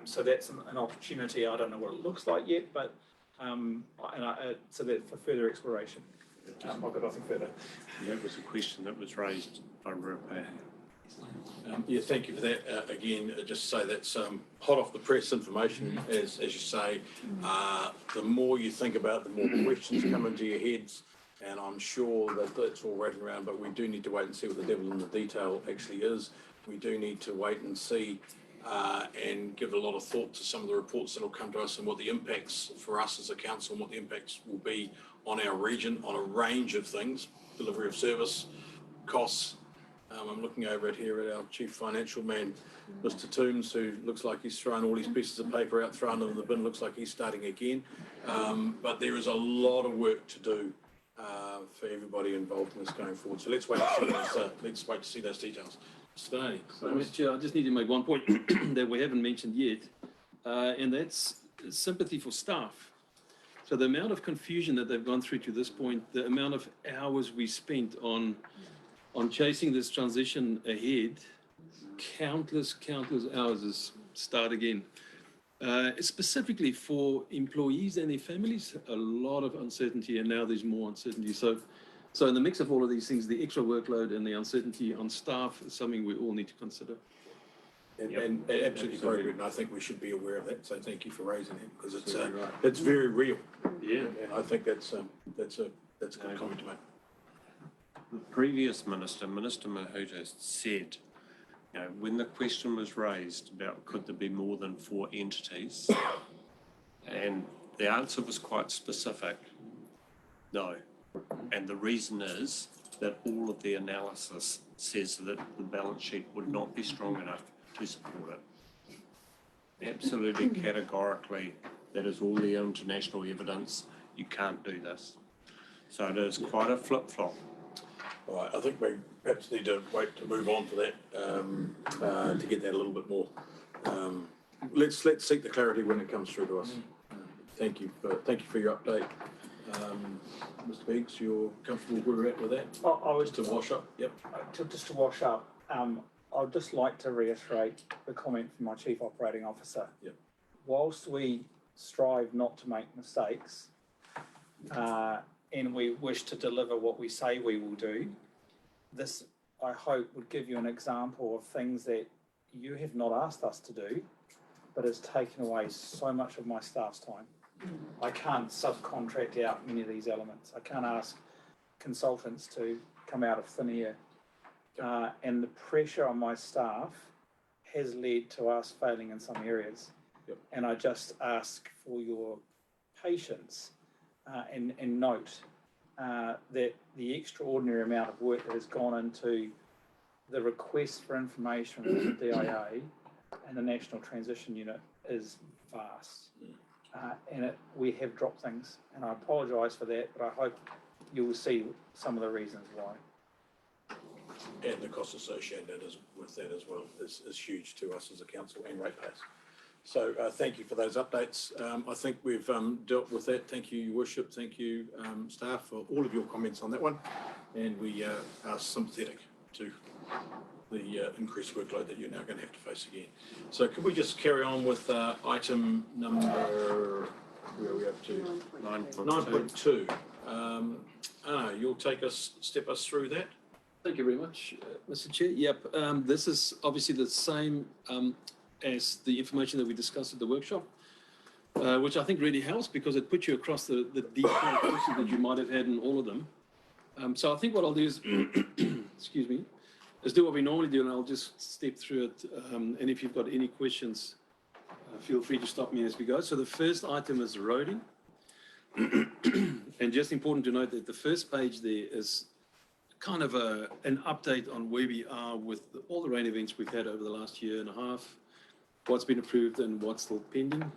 Speaker 3: So that's an opportunity. I don't know what it looks like yet, but so that for further exploration. I've got nothing further.
Speaker 6: That was a question that was raised by Rupa.
Speaker 1: Yeah, thank you for that. Again, just say that's hot off the press information, as you say. The more you think about it, the more questions come into your heads, and I'm sure that that's all rattling around, but we do need to wait and see what the devil in the detail actually is. We do need to wait and see and give a lot of thought to some of the reports that will come to us and what the impacts for us as a council and what the impacts will be on our region on a range of things, delivery of service, costs. I'm looking over here at our Chief Financial Man, Mr. Toombs, who looks like he's thrown all these pieces of paper out, thrown them in the bin, looks like he's starting again. But there is a lot of work to do for everybody involved in this going forward. So let's wait to see those details. Mr. Benoni.
Speaker 4: Mr. Chair, I just need to make one point that we haven't mentioned yet, and that's sympathy for staff. So the amount of confusion that they've gone through to this point, the amount of hours we spent on chasing this transition ahead, countless hours is start again. Specifically for employees and their families, a lot of uncertainty, and now there's more uncertainty. So in the mix of all of these things, the extra workload and the uncertainty on staff is something we all need to consider.
Speaker 1: And absolutely appropriate, and I think we should be aware of that. So thank you for raising it, because it's very real.
Speaker 6: Yeah.
Speaker 1: And I think that's a good comment to make.
Speaker 6: The previous minister, Minister Mahuta, said, when the question was raised about could there be more than 4 entities, and the answer was quite specific, no. And the reason is that all of the analysis says that the balance sheet would not be strong enough to support it. Absolutely categorically, that is all the international evidence. You can't do this. So it is quite a flip-flop.
Speaker 1: All right, I think we perhaps need to wait to move on for that, to get that a little bit more. Let's seek the clarity when it comes through to us. Thank you for your update. Mr. Biggs, you're comfortable where we're at with that?
Speaker 3: I was
Speaker 1: to wash up. Yep.
Speaker 3: Just to wash up. I'd just like to reiterate the comment from my Chief Operating Officer.
Speaker 1: Yep.
Speaker 3: Whilst we strive not to make mistakes, and we wish to deliver what we say we will do, this, I hope, would give you an example of things that you have not asked us to do, but has taken away so much of my staff's time. I can't subcontract out many of these elements. I can't ask consultants to come out of thin air. And the pressure on my staff has led to us failing in some areas.
Speaker 1: Yep.
Speaker 3: And I just ask for your patience and note that the extraordinary amount of work that has gone into the request for information from the DIA and the National Transition Unit is vast. And we have dropped things, and I apologise for that, but I hope you will see some of the reasons why.
Speaker 1: And the cost associated with that as well is huge to us as a council and ratepayers. So thank you for those updates. I think we've dealt with that. Thank you, Your Worship. Thank you, staff, for all of your comments on that one. And we are sympathetic to the increased workload that you're now going to have to face again. So could we just carry on with item number, where are we up to? 9.2. Anna, you'll step us through that.
Speaker 4: Thank you very much, Mr. Chair. Yep, this is obviously the same as the information that we discussed at the workshop, which I think really helps because it puts you across the detailed questions that you might have had in all of them. So I think what I'll do is, excuse me, is do what we normally do, and I'll just step through it. And if you've got any questions, feel free to stop me as we go. So the first item is roading. And just important to note that the first page there is kind of an update on where we are with all the rain events we've had over the last year and a half, what's been approved and what's still pending.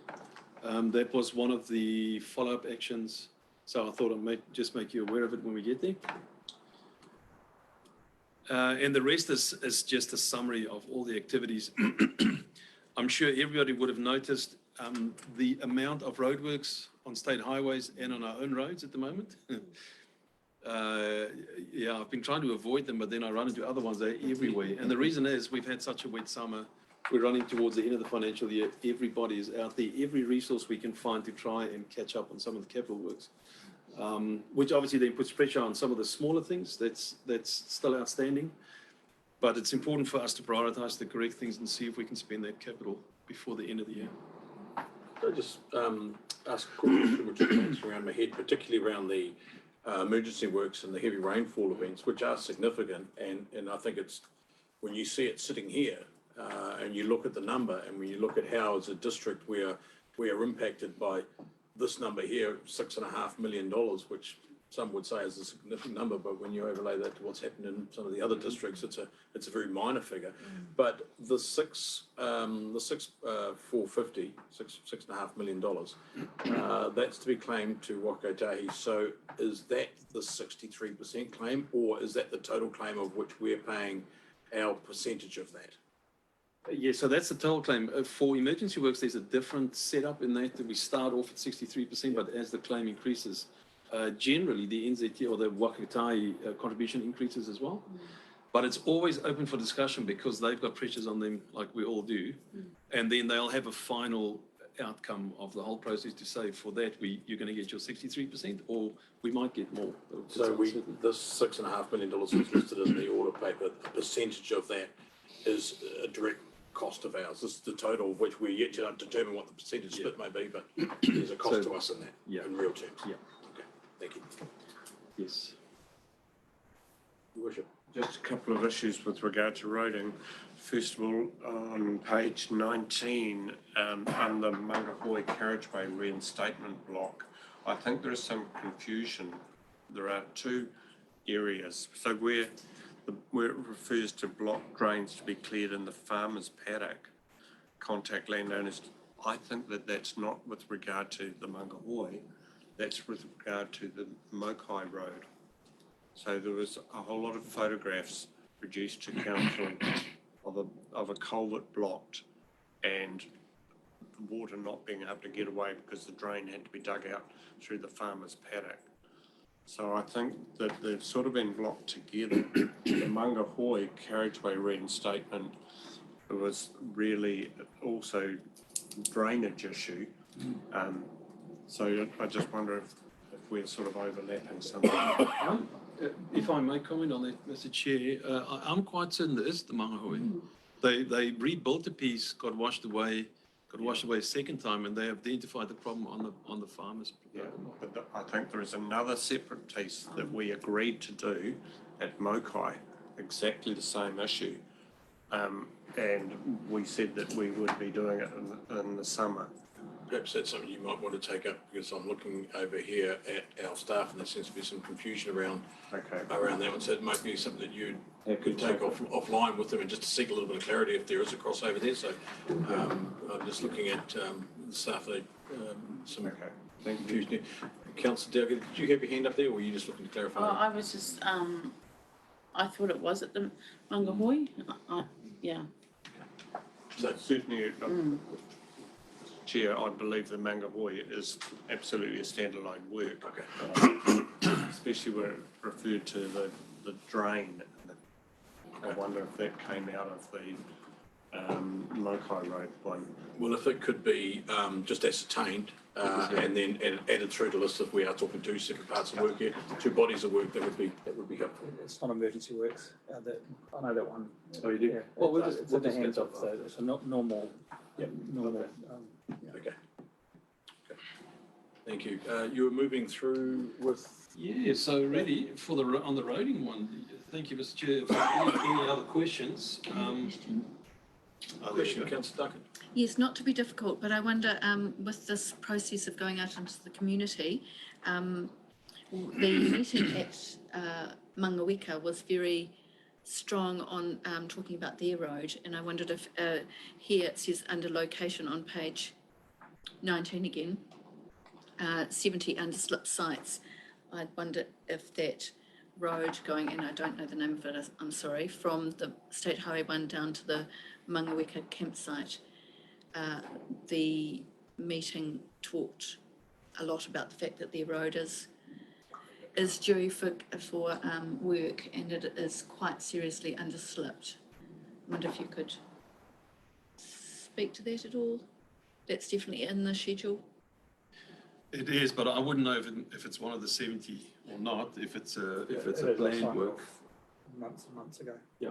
Speaker 4: That was one of the follow-up actions. So I thought I'd just make you aware of it when we get there. And the rest is just a summary of all the activities. I'm sure everybody would have noticed the amount of roadworks on state highways and on our own roads at the moment. Yeah, I've been trying to avoid them, but then I run into other ones. They're everywhere. And the reason is we've had such a wet summer. We're running towards the end of the financial year. Everybody is out there, every resource we can find to try and catch up on some of the capital works, which obviously then puts pressure on some of the smaller things that's still outstanding. But it's important for us to prioritize the correct things and see if we can spend that capital before the end of the year.
Speaker 1: Could I just ask a question which is around my head, particularly around the emergency works and the heavy rainfall events, which are significant, and I think it's when you see it sitting here and you look at the number, and when you look at how as a district we are impacted by this number here, $6.5 million, which some would say is a significant number, but when you overlay that to what's happened in some of the other districts, it's a very minor figure. But the $6.5 million, that's to be claimed to Waka Kotahi. So is that the 63% claim, or is that the total claim of which we're paying our percentage of that?
Speaker 4: Yeah, so that's the total claim. For emergency works, there's a different setup in that we start off at 63%, but as the claim increases, generally the NZT or the Waka Kotahi contribution increases as well. But it's always open for discussion because they've got pressures on them like we all do. And then they'll have a final outcome of the whole process to say for that you're going to get your 63% or we might get more.
Speaker 1: So this $6.5 million is listed in the order paper. A percentage of that is a direct cost of ours. This is the total of which we're yet to determine what the percentage split may be, but there's a cost to us in that, in real terms.
Speaker 4: Yeah.
Speaker 1: Okay, thank you.
Speaker 4: Yes.
Speaker 1: Your Worship.
Speaker 6: Just a couple of issues with regard to roading. First of all, on page 19, on the Mangahoi carriageway reinstatement block, I think there is some confusion. There are two areas. So where it refers to block drains to be cleared in the farmer's paddock, contact landowners, I think that's not with regard to the Mangahoi, that's with regard to the Mokai Road. So there was a whole lot of photographs produced to council of a culvert blocked and the water not being able to get away because the drain had to be dug out through the farmer's paddock. So I think that they've sort of been blocked together. The Mangahoi carriageway reinstatement was really also a drainage issue. So I just wonder if we're sort of overlapping something.
Speaker 4: If I may comment on that, Mr. Chair, I'm quite certain there is the Mangahoi. They rebuilt the piece, got washed away a second time, and they identified the problem on the farmers.
Speaker 6: Yeah, but I think there is another separate piece that we agreed to do at Mokai, exactly the same issue, and we said that we would be doing it in the summer.
Speaker 1: Perhaps that's something you might want to take up, because I'm looking over here at our staff and there seems to be some confusion around that one. So it might be something that you could take offline with them and just to seek a little bit of clarity if there is a crossover there. So I'm just looking at the staff, some confusion here. Councillor Dowger, did you have your hand up there or were you just looking to clarify?
Speaker 5: I was just, I thought it was at the Mangahoi. Yeah.
Speaker 6: So certainly, Chair, I believe the Mangahoi is absolutely a standalone work. Especially where it referred to the drain. I wonder if that came out of the Mokai Road one.
Speaker 1: Well, if it could be just ascertained and then added through the list, if we are talking two separate parts of work here, two bodies of work, that would be helpful.
Speaker 3: It's not emergency works. I know that one.
Speaker 1: Oh, you do?
Speaker 3: Yeah.
Speaker 1: Well,
Speaker 3: it's in the hands of, so it's a normal. Normal.
Speaker 1: Okay. Thank you. You were moving through with.
Speaker 4: Yeah, so really on the roading one, thank you, Mr. Chair. Any other questions?
Speaker 1: Question, Councillor Duncan.
Speaker 9: Yes, not to be difficult, but I wonder, with this process of going out into the community, the meeting at Mangaweka was very strong on talking about their road, and I wondered if here it says under location on page 19 again, 70 underslip sites. I wonder if that road going, and I don't know the name of it, I'm sorry, from the State Highway 1 down to the Mangaweka campsite, the meeting talked a lot about the fact that their road is due for work, and it is quite seriously underslipped. I wonder if you could speak to that at all? That's definitely in the schedule.
Speaker 4: It is, but I wouldn't know if it's one of the 70 or not, if it's a planned work.
Speaker 3: Months and months ago.
Speaker 1: Yeah.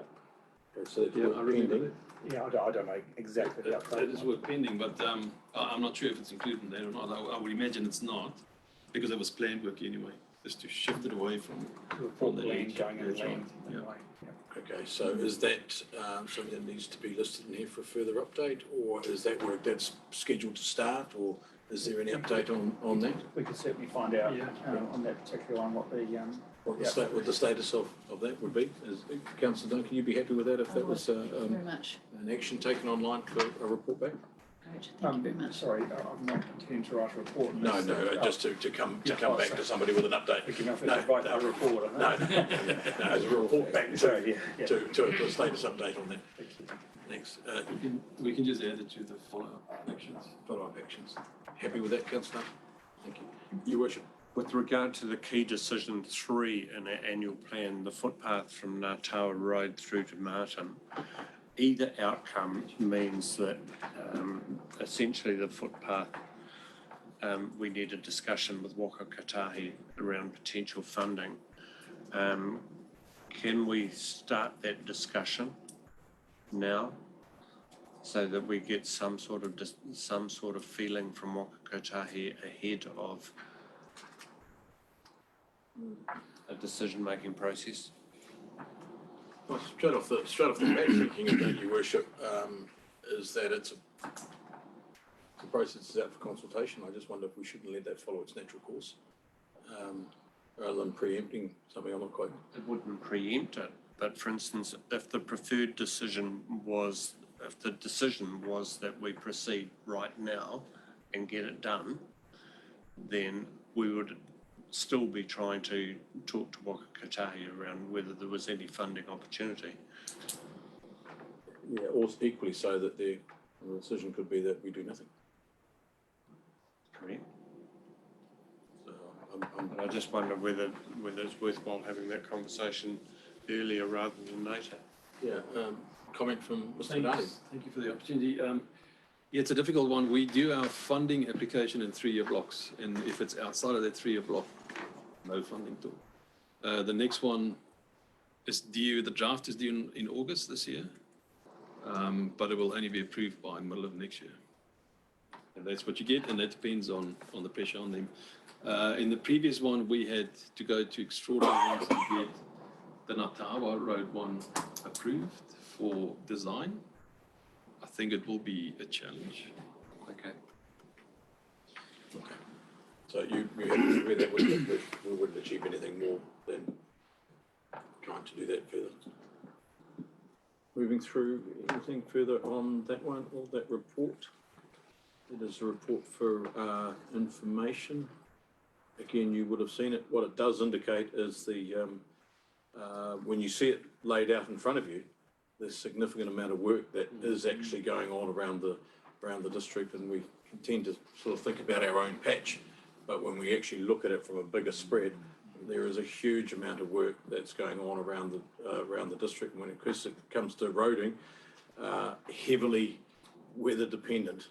Speaker 1: Okay, so that's
Speaker 4: Yeah,
Speaker 1: work
Speaker 4: I remember
Speaker 1: pending.
Speaker 3: Yeah, I don't know exactly the update.
Speaker 4: It is work pending, but I'm not sure if it's included in there or not. I would imagine it's not, because it was planned work anyway, just to shift it away from
Speaker 3: The land going in the land.
Speaker 4: Yeah.
Speaker 3: Anyway.
Speaker 1: Okay, so is that something that needs to be listed in here for further update, or is that work that's scheduled to start, or is there any update on that?
Speaker 3: We could certainly find out on that particular one what
Speaker 1: The status of that would be? Councillor Duncan, you'd be happy with that if that was
Speaker 9: Very much.
Speaker 1: an action taken online for a report back?
Speaker 9: Great, thank you very much.
Speaker 3: Sorry, I'm not intending to write a report.
Speaker 1: No, just to come back to somebody with an update.
Speaker 3: We can write a report on
Speaker 1: No,
Speaker 3: that.
Speaker 1: no, as a report back
Speaker 3: Sorry, yeah.
Speaker 1: to a status update on that. Thanks.
Speaker 4: We can just add it to the follow-up actions.
Speaker 1: Follow-up actions. Happy with that, Councillor? Thank you. Your Worship.
Speaker 6: With regard to the key decision 3 in our annual plan, the footpath from Ngātawa Road through to Martin, either outcome means that essentially the footpath, we need a discussion with Waka Kotahi around potential funding. Can we start that discussion now so that we get some sort of feeling from Waka Kotahi ahead of a decision-making process?
Speaker 1: Well, straight off the bat, thinking of that, Your Worship, is that it's the process is out for consultation. I just wonder if we shouldn't let that follow its natural course, rather than preempting something. I'm not quite.
Speaker 6: It wouldn't preempt it, but for instance, if the decision was that we proceed right now and get it done, then we would still be trying to talk to Waka Kotahi around whether there was any funding opportunity.
Speaker 1: Yeah, or equally so that the decision could be that we do nothing.
Speaker 6: Correct.
Speaker 1: So
Speaker 6: I just wonder whether it's worthwhile having that conversation earlier rather than later.
Speaker 1: Yeah, comment from Mr. Darling.
Speaker 4: Thank you for the opportunity. Yeah, it's a difficult one. We do our funding application in 3-year blocks, and if it's outside of that 3-year block, no funding at all. The next one is due, the draft is due in August this year, but it will only be approved by middle of next year. And that's what you get, and that depends on the pressure on them. In the previous one, we had to go to extraordinary ones to get the Ngātawa Road one approved for design. I think it will be a challenge.
Speaker 6: Okay.
Speaker 1: Okay. So you have to that we wouldn't achieve anything more than trying to do that further. Moving through, anything further on that one or that report? It is a report for information. Again, you would have seen it. What it does indicate is the when you see it laid out in front of you, there's a significant amount of work that is actually going on around the district, and we tend to sort of think about our own patch, but when we actually look at it from a bigger spread, there is a huge amount of work that's going on around the district. And when it comes to roading, heavily weather dependent,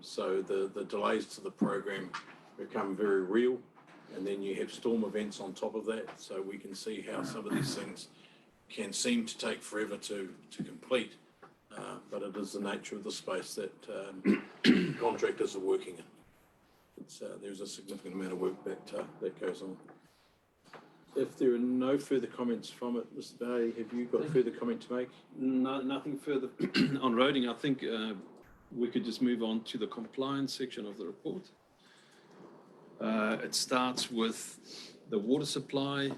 Speaker 1: so the delays to the program become very real, and then you have storm events on top of that, so we can see how some of these things can seem to take forever to complete, but it is the nature of the space that contractors are working in. There's a significant amount of work that goes on. If there are no further comments from it, Mr. Barry, have you got further comment to make?
Speaker 4: No, nothing further on roading. I think we could just move on to the compliance section of the report. It starts with the water supply.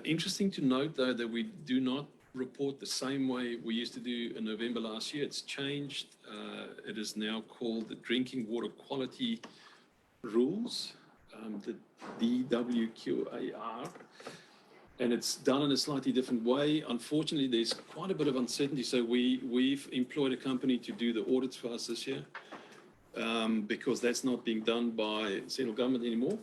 Speaker 4: Interesting to note, though, that we do not report the same way we used to do in November last year. It's changed. It is now called the Drinking Water Quality Rules, the DWQAR. And it's done in a slightly different way. Unfortunately, there's quite a bit of uncertainty. So we've employed a company to do the audits for us this year, because that's not being done by central government anymore.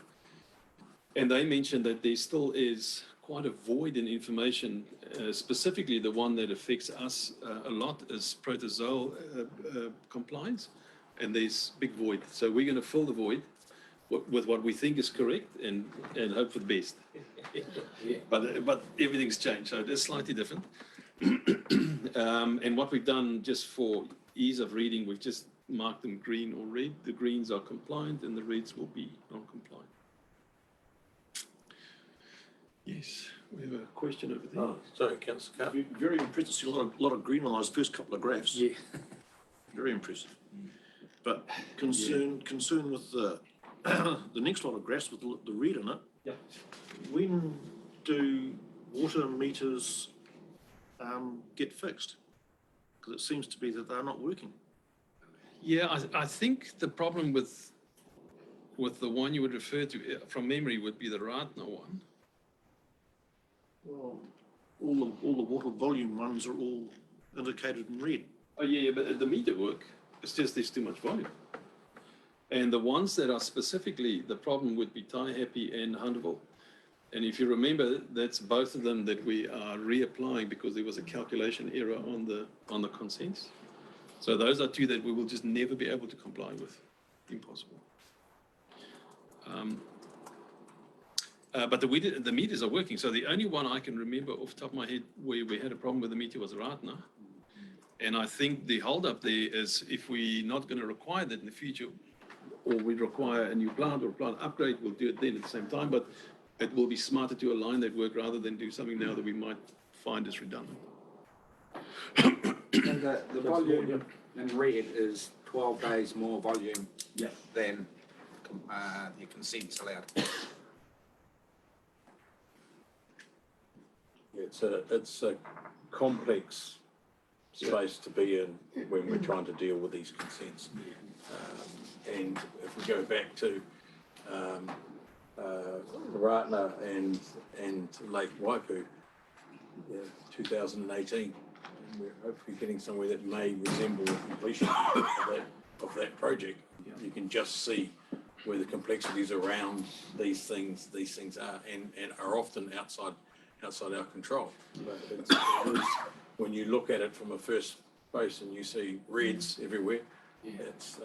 Speaker 4: And they mentioned that there still is quite a void in information, specifically the one that affects us a lot is protozoal compliance, and there's big void. So we're going to fill the void with what we think is correct and hope for the best. But everything's changed, so it is slightly different. And what we've done, just for ease of reading, we've just marked them green or red. The greens are compliant and the reds will be non-compliant. Yes, we have a question over there.
Speaker 1: Oh, sorry, Councillor Carr.
Speaker 7: Very impressive. See a lot of green on those first couple of graphs.
Speaker 3: Yeah.
Speaker 7: Very impressive. But concern with the the next lot of graphs with the red in it.
Speaker 3: Yeah.
Speaker 7: When do water meters get fixed? Because it seems to be that they're not working.
Speaker 4: Yeah, I think the problem with the one you would refer to from memory would be the Ratner one.
Speaker 7: Well, all the water volume ones are all indicated in red.
Speaker 4: Oh yeah, but the meter work, it's just there's too much volume. And the ones that are specifically, the problem would be Taihape and Hunterville. And if you remember, that's both of them that we are reapplying because there was a calculation error on the consents. So those are two that we will just never be able to comply with. Impossible. But the meters are working. So the only one I can remember off the top of my head where we had a problem with the meter was Ratner. And I think the holdup there is if we're not going to require that in the future, or we require a new plant or a plant upgrade, we'll do it then at the same time. But it will be smarter to align that work rather than do something now that we might find is redundant.
Speaker 10: And the volume in red is 12 days more volume than the consents allowed.
Speaker 1: It's a complex space to be in when we're trying to deal with these consents. And if we go back to Ratner and Lake Waipu, 2018, and we're hopefully getting somewhere that may resemble the completion of that project. You can just see where the complexities around these things are and are often outside our control. But it is, when you look at it from a first base and you see reds everywhere, it's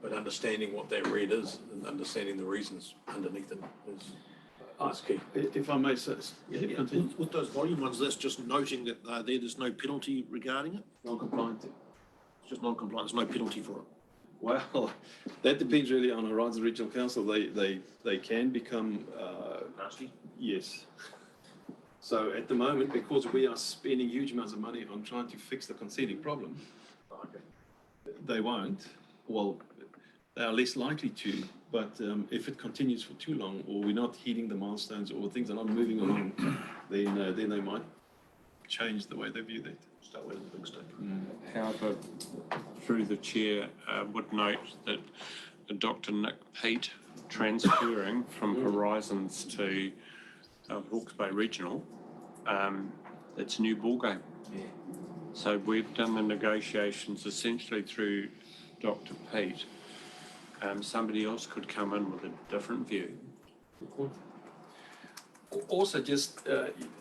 Speaker 1: but understanding what that red is and understanding the reasons underneath it is key.
Speaker 4: If I may say,
Speaker 7: With those volume ones, that's just noting that there's no penalty regarding it.
Speaker 4: Non-compliant.
Speaker 7: It's just non-compliant. There's no penalty for it.
Speaker 4: Well, that depends really on Horizon Regional Council. They can become
Speaker 7: nasty.
Speaker 4: Yes. So at the moment, because we are spending huge amounts of money on trying to fix the consenting problem, they won't. Well, they are less likely to. But if it continues for too long, or we're not hitting the milestones, or things are not moving along, then they might change the way they view that.
Speaker 7: Start with a big step.
Speaker 6: However, through the chair, would note that Dr. Nick Peat transferring from Horizons to Hawke's Bay Regional, it's a new ballgame.
Speaker 10: Yeah.
Speaker 6: So we've done the negotiations essentially through Dr. Peat. Somebody else could come in with a different view.
Speaker 4: Also, just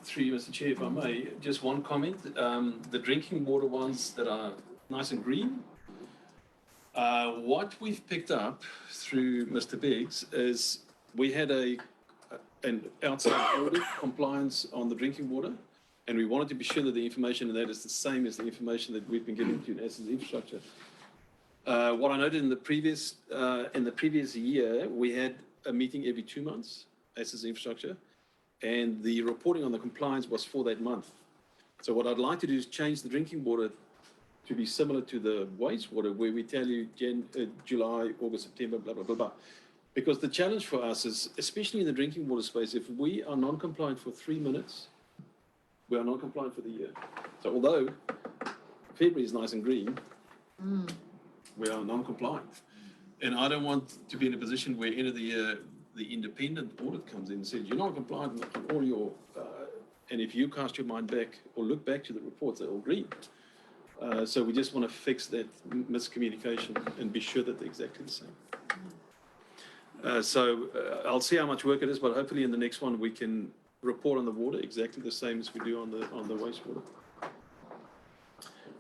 Speaker 4: through you, Mr. Chair, if I may, just one comment. The drinking water ones that are nice and green, what we've picked up through Mr. Biggs is we had an outside audit compliance on the drinking water, and we wanted to be sure that the information in that is the same as the information that we've been getting to in Assets Infrastructure. What I noted in the previous year, we had a meeting every 2 months, Assets Infrastructure, and the reporting on the compliance was for that month. So what I'd like to do is change the drinking water to be similar to the wastewater, where we tell you July, August, September, blah, blah, blah, blah. Because the challenge for us is, especially in the drinking water space, if we are non-compliant for 3 minutes, we are non-compliant for the year. So although February is nice and green, we are non-compliant. And I don't want to be in a position where end of the year, the independent audit comes in and says, you're not compliant on all your, and if you cast your mind back or look back to the reports, they're all green. So we just want to fix that miscommunication and be sure that they're exactly the same. I'll see how much work it is, but hopefully in the next one we can report on the water exactly the same as we do on the wastewater.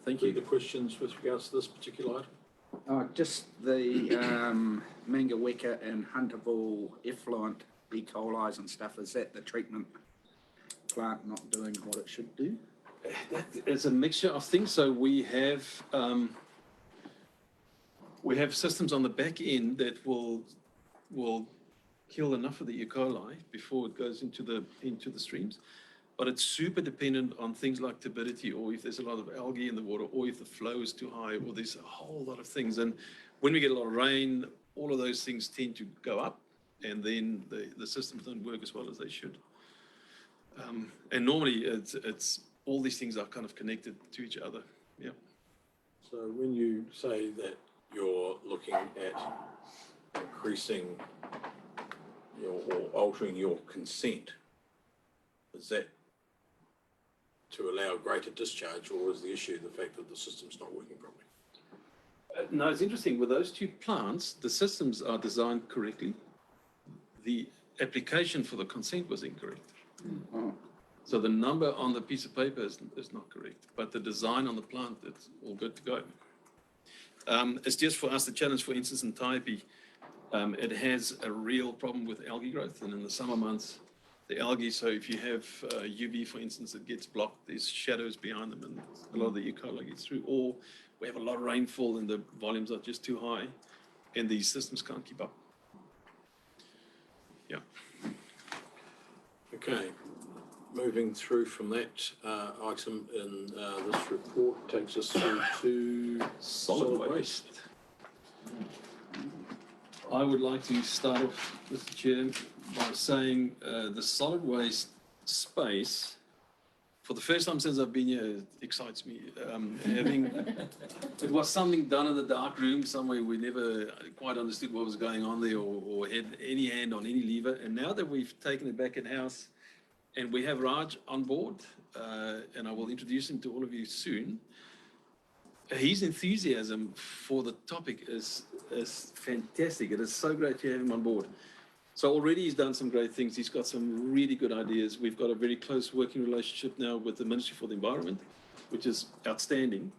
Speaker 4: Thank you.
Speaker 1: Further questions with regards to this particular item?
Speaker 10: Just the Mangaweka and Hunterville effluent E. coli's and stuff, is that the treatment plant not doing what it should do?
Speaker 4: It's a mixture of things. So we have systems on the back end that will kill enough of the E. coli before it goes into the streams. But it's super dependent on things like turbidity, or if there's a lot of algae in the water, or if the flow is too high, or there's a whole lot of things. And when we get a lot of rain, all of those things tend to go up, and then the systems don't work as well as they should. And normally it's all these things are kind of connected to each other. Yeah.
Speaker 1: So when you say that you're looking at increasing or altering your consent, is that to allow greater discharge, or is the issue the fact that the system's not working properly?
Speaker 4: No, it's interesting. With those two plants, the systems are designed correctly. The application for the consent was incorrect. So the number on the piece of paper is not correct, but the design on the plant, it's all good to go. It's just for us, the challenge, for instance, in Taipi, it has a real problem with algae growth, and in the summer months, the algae, so if you have UV, for instance, it gets blocked, there's shadows behind them, and a lot of the E. coli gets through, or we have a lot of rainfall and the volumes are just too high, and these systems can't keep up. Yeah.
Speaker 1: Okay. Moving through from that item in this report takes us through to solid waste.
Speaker 4: I would like to start off, Mr. Chair, by saying the solid waste space, for the first time since I've been here, it excites me. It was something done in the dark room somewhere. We never quite understood what was going on there, or had any hand on any lever. And now that we've taken it back in-house, and we have Raj on board, and I will introduce him to all of you soon. His enthusiasm for the topic is fantastic. It is so great to have him on board. So already he's done some great things. He's got some really good ideas. We've got a very close working relationship now with the Ministry for the Environment, which is outstanding.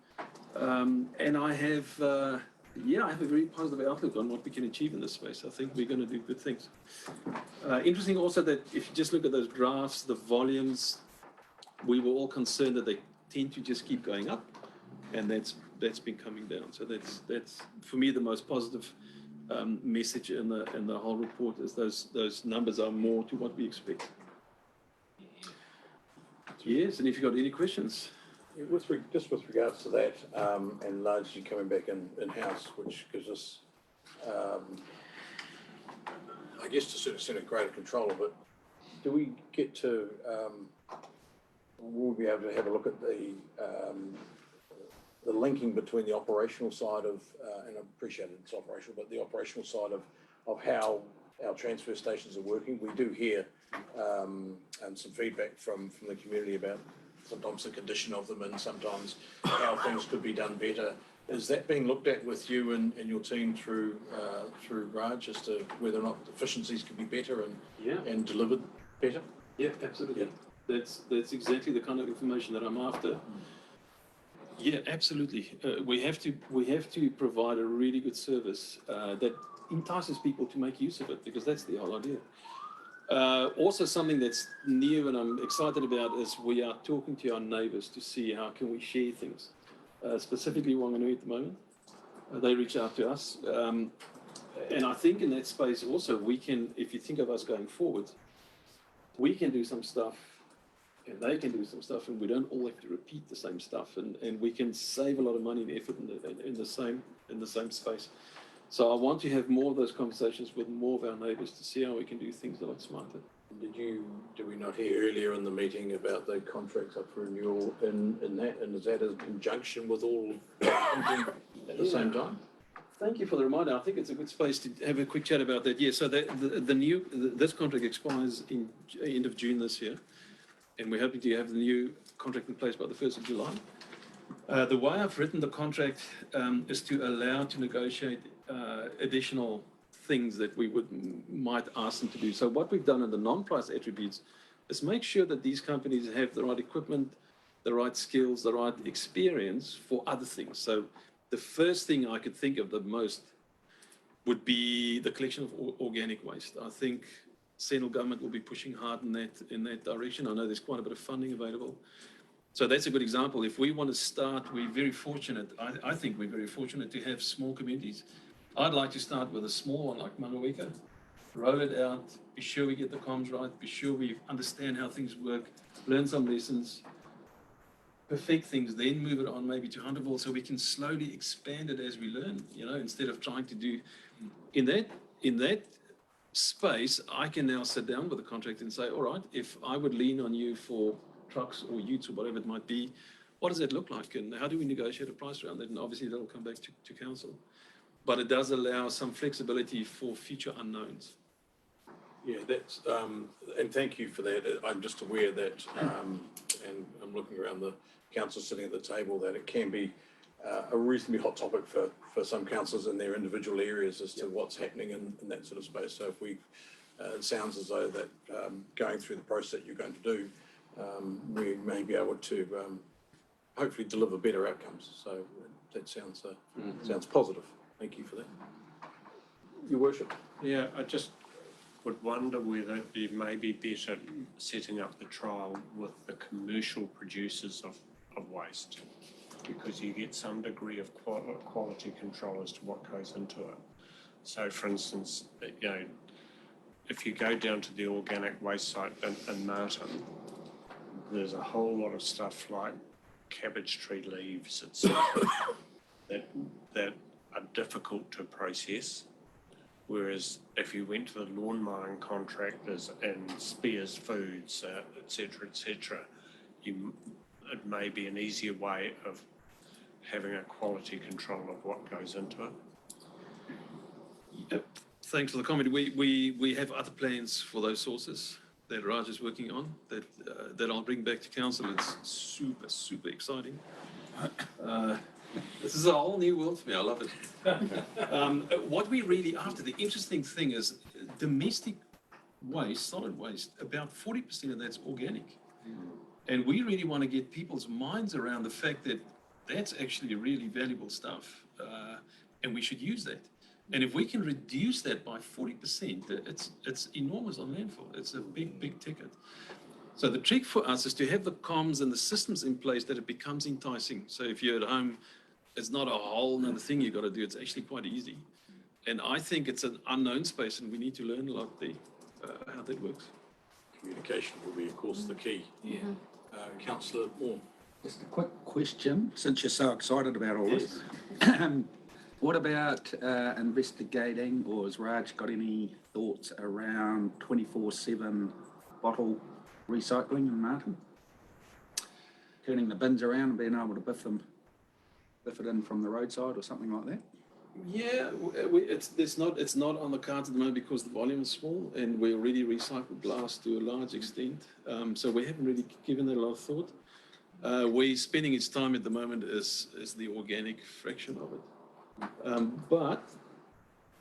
Speaker 4: And I have a very positive outlook on what we can achieve in this space. I think we're going to do good things. Interesting also that if you just look at those graphs, the volumes, we were all concerned that they tend to just keep going up, and that's been coming down. So that's for me the most positive message in the whole report, is those numbers are more to what we expect. Yes, and if you've got any questions.
Speaker 1: Just with regards to that, and largely coming back in-house, which gives us, I guess, to a certain extent, a greater control of it. Do we get to, will we be able to have a look at the linking between the operational side of, and I appreciate it's operational, but the operational side of how our transfer stations are working? We do hear some feedback from the community about sometimes the condition of them and sometimes how things could be done better. Is that being looked at with you and your team through Raj as to whether or not efficiencies could be better and delivered better?
Speaker 4: Yeah, absolutely. Yeah. That's exactly the kind of information that I'm after. Yeah, absolutely. We have to provide a really good service that entices people to make use of it, because that's the whole idea. Also, something that's new and I'm excited about is we are talking to our neighbours to see how can we share things. Specifically Wanganui at the moment. They reach out to us. And I think in that space also we can, if you think of us going forward, we can do some stuff and they can do some stuff, and we don't all have to repeat the same stuff, and we can save a lot of money and effort in the same space. So I want to have more of those conversations with more of our neighbours to see how we can do things a lot smarter.
Speaker 1: Did we not hear earlier in the meeting about the contracts up for renewal in that, and is that in conjunction with all at the same time?
Speaker 4: Thank you for the reminder. I think it's a good space to have a quick chat about that. Yeah, so this contract expires in end of June this year, and we're hoping to have the new contract in place by the 1st of July. The way I've written the contract is to allow to negotiate additional things that we might ask them to do. So what we've done in the non-price attributes is make sure that these companies have the right equipment, the right skills, the right experience for other things. So the first thing I could think of the most would be the collection of organic waste. I think central government will be pushing hard in that direction. I know there's quite a bit of funding available. So that's a good example. If we want to start, we're very fortunate. I think we're very fortunate to have small communities. I'd like to start with a small one like Manawika, roll it out, be sure we get the comms right, be sure we understand how things work, learn some lessons, perfect things, then move it on maybe to Hunterville so we can slowly expand it as we learn, instead of trying to do in that space. I can now sit down with the contractor and say, all right, if I would lean on you for trucks or utes or whatever it might be, what does that look like and how do we negotiate a price around that? And obviously that'll come back to council. But it does allow some flexibility for future unknowns.
Speaker 1: Yeah, that's, and thank you for that. I'm just aware that, and I'm looking around the council sitting at the table, that it can be a reasonably hot topic for some councils in their individual areas as to what's happening in that sort of space. So if it sounds as though that going through the process you're going to do, we may be able to hopefully deliver better outcomes. So that sounds positive. Thank you for that. Your Worship.
Speaker 6: Yeah, I just would wonder whether it may be better setting up the trial with the commercial producers of waste, because you get some degree of quality control as to what goes into it. So for instance, if you go down to the organic waste site in Martin, there's a whole lot of stuff like cabbage tree leaves, etc., that are difficult to process. Whereas if you went to the lawn mowing contractors and Spears Foods, etc., it may be an easier way of having a quality control of what goes into it.
Speaker 4: Yep. Thanks for the comment. We have other plans for those sources that Raj is working on that I'll bring back to council. It's super, super exciting. This is a whole new world for me. I love it. What we really after, the interesting thing is domestic waste, solid waste, about 40% of that's organic. And we really want to get people's minds around the fact that that's actually really valuable stuff. And we should use that. And if we can reduce that by 40%, it's enormous on landfill. It's a big, big ticket. So the trick for us is to have the comms and the systems in place that it becomes enticing. So if you're at home, it's not a whole nother thing you've got to do. It's actually quite easy. And I think it's an unknown space and we need to learn a lot how that works.
Speaker 1: Communication will be, of course, the key. Yeah. Councillor Moore.
Speaker 10: Just a quick question, since you're so excited about all this. What about investigating, or has Raj got any thoughts around 24/7 bottle recycling in Martin? Turning the bins around and being able to biff it in from the roadside or something like that?
Speaker 4: Yeah, it's not on the cards at the moment because the volume is small and we already recycle glass to a large extent. So we haven't really given that a lot of thought. We're spending its time at the moment is the organic fraction of it. But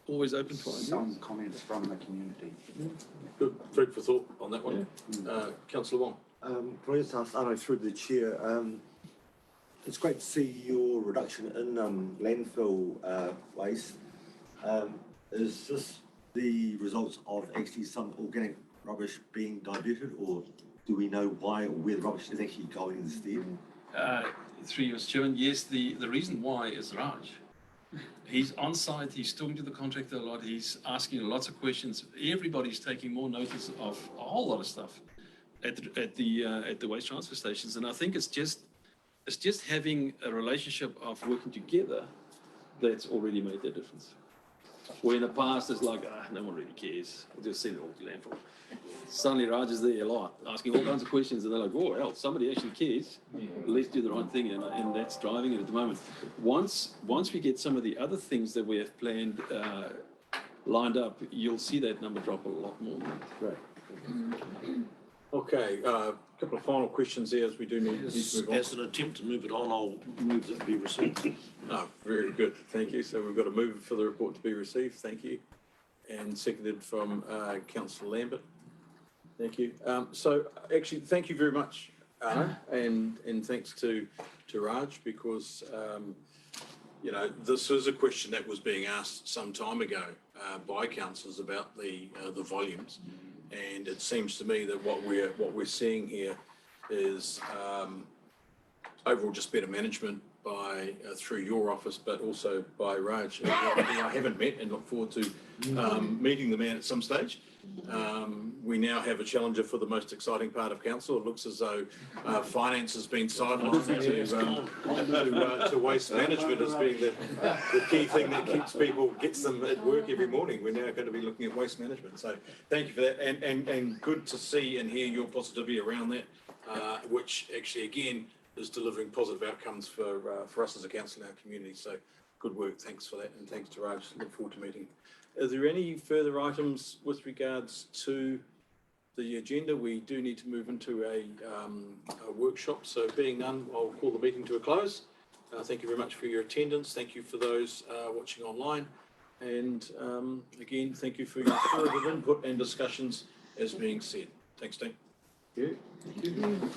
Speaker 4: always open to ideas.
Speaker 10: Some comments from the community.
Speaker 1: Good food for thought on that one. Councillor Wong.
Speaker 14: Can I just ask Arno through the chair? It's great to see your reduction in landfill waste. Is this the results of actually some organic rubbish being diverted, or do we know why or where the rubbish is actually going instead?
Speaker 4: Through your Chairman, yes, the reason why is Raj. He's on site, he's talking to the contractor a lot, he's asking lots of questions. Everybody's taking more notice of a whole lot of stuff at the waste transfer stations. And I think it's just having a relationship of working together that's already made that difference. Where in the past it's like, no one really cares. We'll just send it all to landfill. Suddenly Raj is there a lot, asking all kinds of questions, and they're like, oh, hell, somebody actually cares. Let's do the right thing, and that's driving it at the moment. Once we get some of the other things that we have planned lined up, you'll see that number drop a lot more.
Speaker 1: Great. Okay, a couple of final questions there as we do need to move on.
Speaker 7: As an attempt to move it on, I'll move that be received.
Speaker 1: Oh, very good, thank you. So we've got a move for the report to be received, thank you. And seconded from Councillor Lambert. Thank you. So actually, thank you very much, Anna, and thanks to Raj, because you know, this is a question that was being asked some time ago by councillors about the volumes, and it seems to me that what we're seeing here is overall just better management by through your office, but also by Raj, who I haven't met and look forward to meeting the man at some stage. We now have a challenger for the most exciting part of council. It looks as though finance has been sidelined to waste management as being the key thing that gets them at work every morning. We're now going to be looking at waste management. So thank you for that, and good to see and hear your positivity around that, which actually again is delivering positive outcomes for us as a council in our community. So good work. Thanks for that, and thanks to Raj. Look forward to meeting. Are there any further items with regards to the agenda? We do need to move into a workshop. So being none, I'll call the meeting to a close. Thank you very much for your attendance. Thank you for those watching online. And again, thank you for your further input and discussions as being said. Thanks, team.
Speaker 3: Thank you.